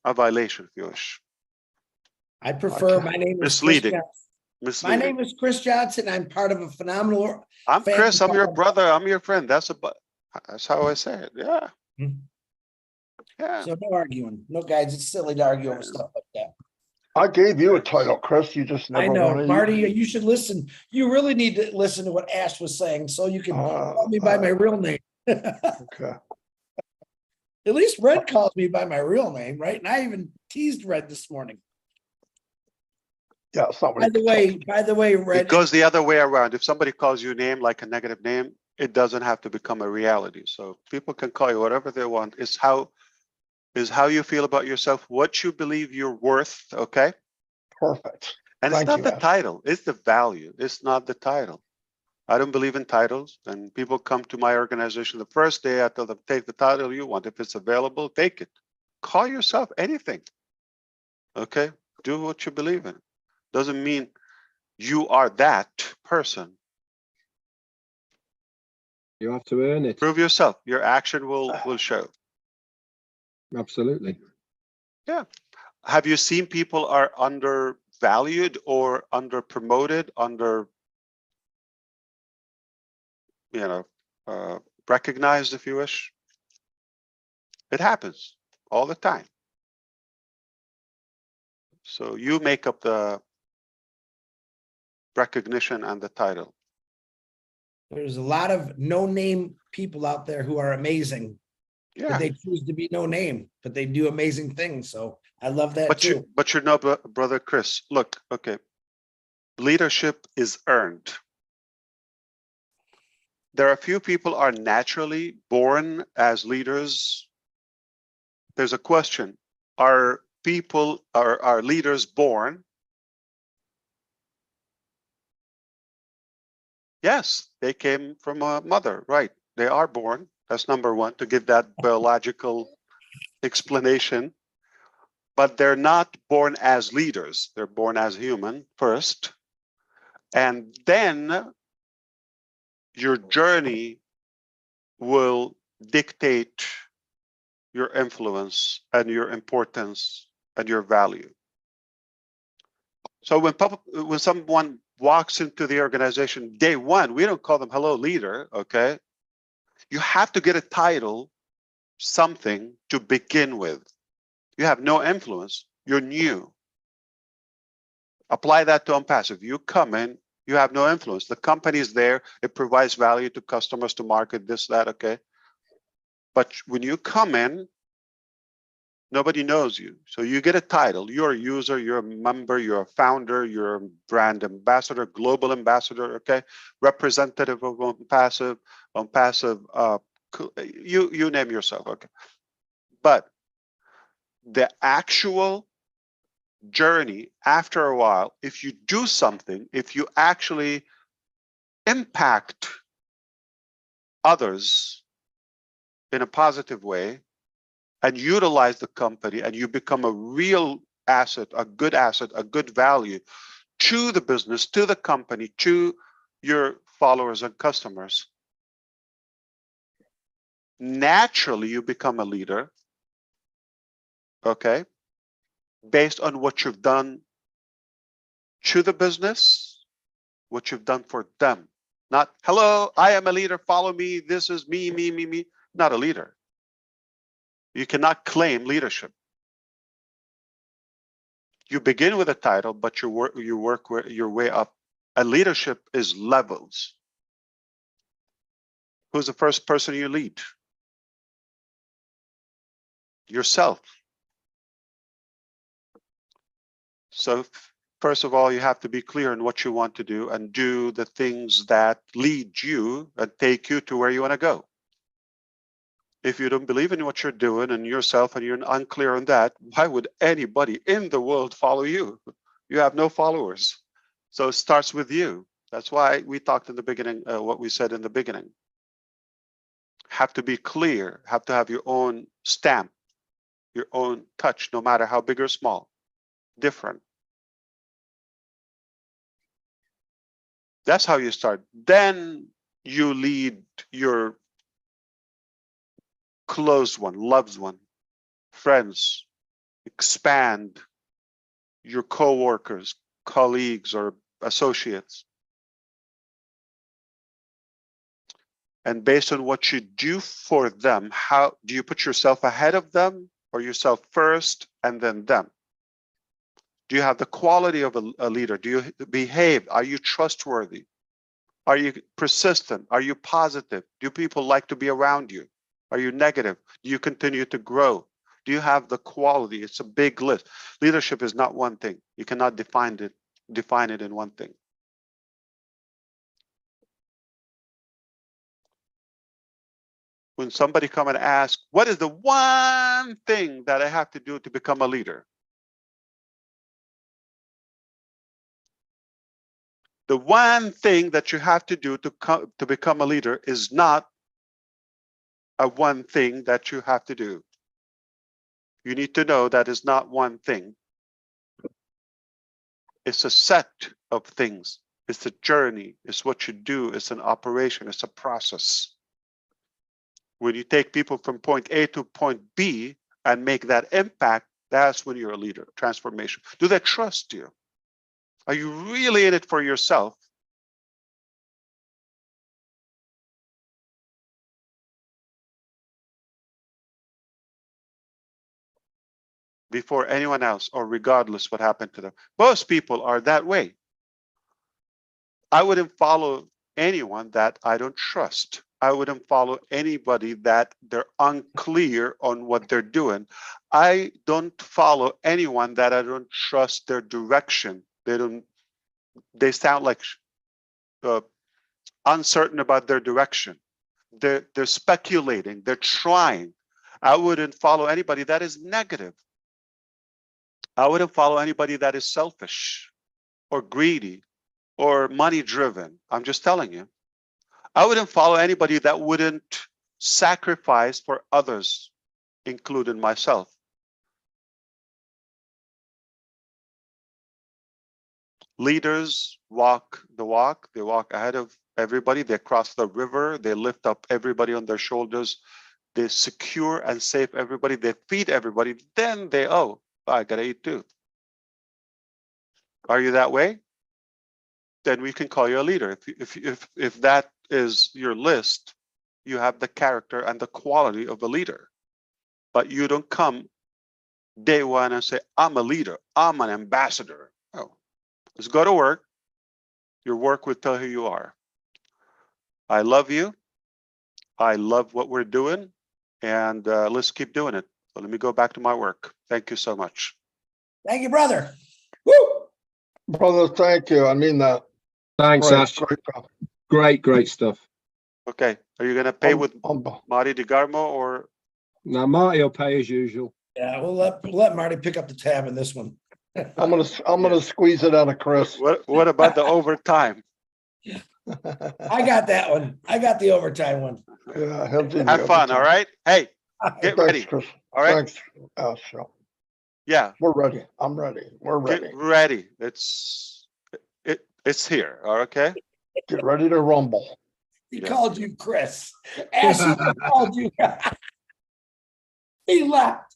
violation, if you wish.
I prefer, my name is
misleading.
My name is Chris Johnson. I'm part of a phenomenal.
I'm Chris. I'm your brother. I'm your friend. That's how I say it. Yeah. Yeah.
So no arguing. No, guys, it's silly to argue over stuff like that.
I gave you a title, Chris. You just never
I know,
wanted.
Marty, you should listen. You really need to listen to what Ash was saying so you can call me by my real name.
Okay.
At least Red calls me by my real name, right? And I even teased Red this morning.
Yeah,
By the way, Red.
It goes the other way around. If somebody calls you a name like a negative name, it doesn't have to become a reality. So people can call you whatever they want. It's how you feel about yourself, what you believe you're worth. Okay.
Perfect.
And it's not the title, it's the value. It's not the title. I don't believe in titles. And people come to my organization the first day, I tell them, take the title you want. If it's available, take it. Call yourself anything. Okay. Do what you believe in. Doesn't mean you are that person.
You have to earn it.
Prove yourself. Your action will show.
Absolutely.
Yeah. Have you seen people are undervalued or under promoted, recognized, if you wish? It happens all the time. So you make up the recognition and the title.
There's a lot of no-name people out there who are amazing. But
Yeah,
they choose to be no name, but they do amazing things. So I love that too.
but you know, brother Chris, look, okay, leadership is earned. There are a few people are naturally born as leaders. There's a question: are leaders born? Yes, they came from a mother, right? They are born. That's number one, to give that biological explanation. But they're not born as leaders. They're born as human first. And then your journey will dictate your influence and your importance and your value. So when someone walks into the organization day one, we don't call them hello leader, okay? You have to get a title, something to begin with. You have no influence, you're new. Apply that to ONPASSIVE. You come in, you have no influence. The company is there, it provides value to customers, to market, this, that, okay? But when you come in, nobody knows you. So you get a title. You're a user, you're a member, you're a founder, you're a brand ambassador, global ambassador, okay? Representative of ONPASSIVE, you name yourself, okay? But the actual journey after a while, if you do something, if you actually impact others in a positive way and utilize the company, and you become a real asset, a good value to the business, to the company, to your followers and customers, naturally you become a leader, okay, based on what you've done to the business, what you've done for them. Not, hello, I am a leader, follow me, this is me, me. Not a leader. You cannot claim leadership. You begin with a title, but you work your way up. And leadership is levels. Who's the first person you lead? Yourself. So first of all, you have to be clear on what you want to do and do the things that lead you and take you to where you want to go. If you don't believe in what you're doing and yourself, and you're unclear on that, why would anybody in the world follow you? You have no followers. So it starts with you. That's why we talked in the beginning, what we said in the beginning. Have to be clear, have to have your own stamp, your own touch, no matter how big or small, different. That's how you start. Then you lead your close one, loved one, friends, expand your co-workers, colleagues, or associates. And based on what you do for them, how do you put yourself ahead of them, or yourself first and then them? Do you have the quality of a leader? Do you behave? Are you trustworthy? Are you persistent? Are you positive? Do people like to be around you? Are you negative? Do you continue to grow? Do you have the quality? It's a big list. Leadership is not one thing. You cannot define it in one thing. When somebody come and ask, what is the one thing that I have to do to become a leader? The one thing that you have to do to become a leader is not a one thing that you have to do. You need to know that is not one thing. It's a set of things. It's a journey. It's what you do. It's an operation. It's a process. When you take people from point A to point B and make that impact, that's when you're a leader. Transformation. Do they trust you? Are you really in it for yourself? Before anyone else, or regardless what happened to them. Most people are that way. I wouldn't follow anyone that I don't trust. I wouldn't follow anybody that they're unclear on what they're doing. I don't follow anyone that I don't trust their direction. They sound like uncertain about their direction. They're speculating, they're trying. I wouldn't follow anybody that is negative. I wouldn't follow anybody that is selfish or greedy or money driven. I'm just telling you. I wouldn't follow anybody that wouldn't sacrifice for others, including myself. Leaders walk the walk, they walk ahead of everybody, they cross the river, they lift up everybody on their shoulders, they secure and save everybody, they feed everybody, then they, oh, I gotta eat too. Are you that way? Then we can call you a leader. If that is your list, you have the character and the quality of a leader. But you don't come day one and say, I'm a leader, I'm an ambassador. Oh, let's go to work. Your work will tell who you are. I love you. I love what we're doing. And let's keep doing it. So let me go back to my work. Thank you so much.
Thank you, brother. Woo!
Brother, thank you. I mean that.
Thanks,
Great,
Ash.
great job.
Great stuff.
Okay. Are you going to pay with
I'm
Marty DeGarmo or?
Now, Marty will pay as usual.
Yeah, we'll let Marty pick up the tab in this one.
gonna squeeze it out of Chris.
What about the overtime?
I got that one. I got the overtime one.
Yeah, he'll do the
Have fun,
overtime.
all right? Hey, get
Thanks,
ready.
Chris.
All right?
Thanks, Al.
Yeah,
We're ready. I'm ready. We're ready.
get ready. It's here, okay?
Get ready to rumble.
He
Yeah.
called you Chris. Ashley called you. He left.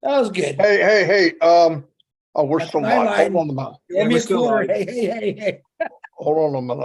That was good.
Hey. Oh, we're
That's
still
my
live.
line.
Hold on a minute.
You owe me
we're
a
still
quarter.
live.
Hey.
Hold on a minute.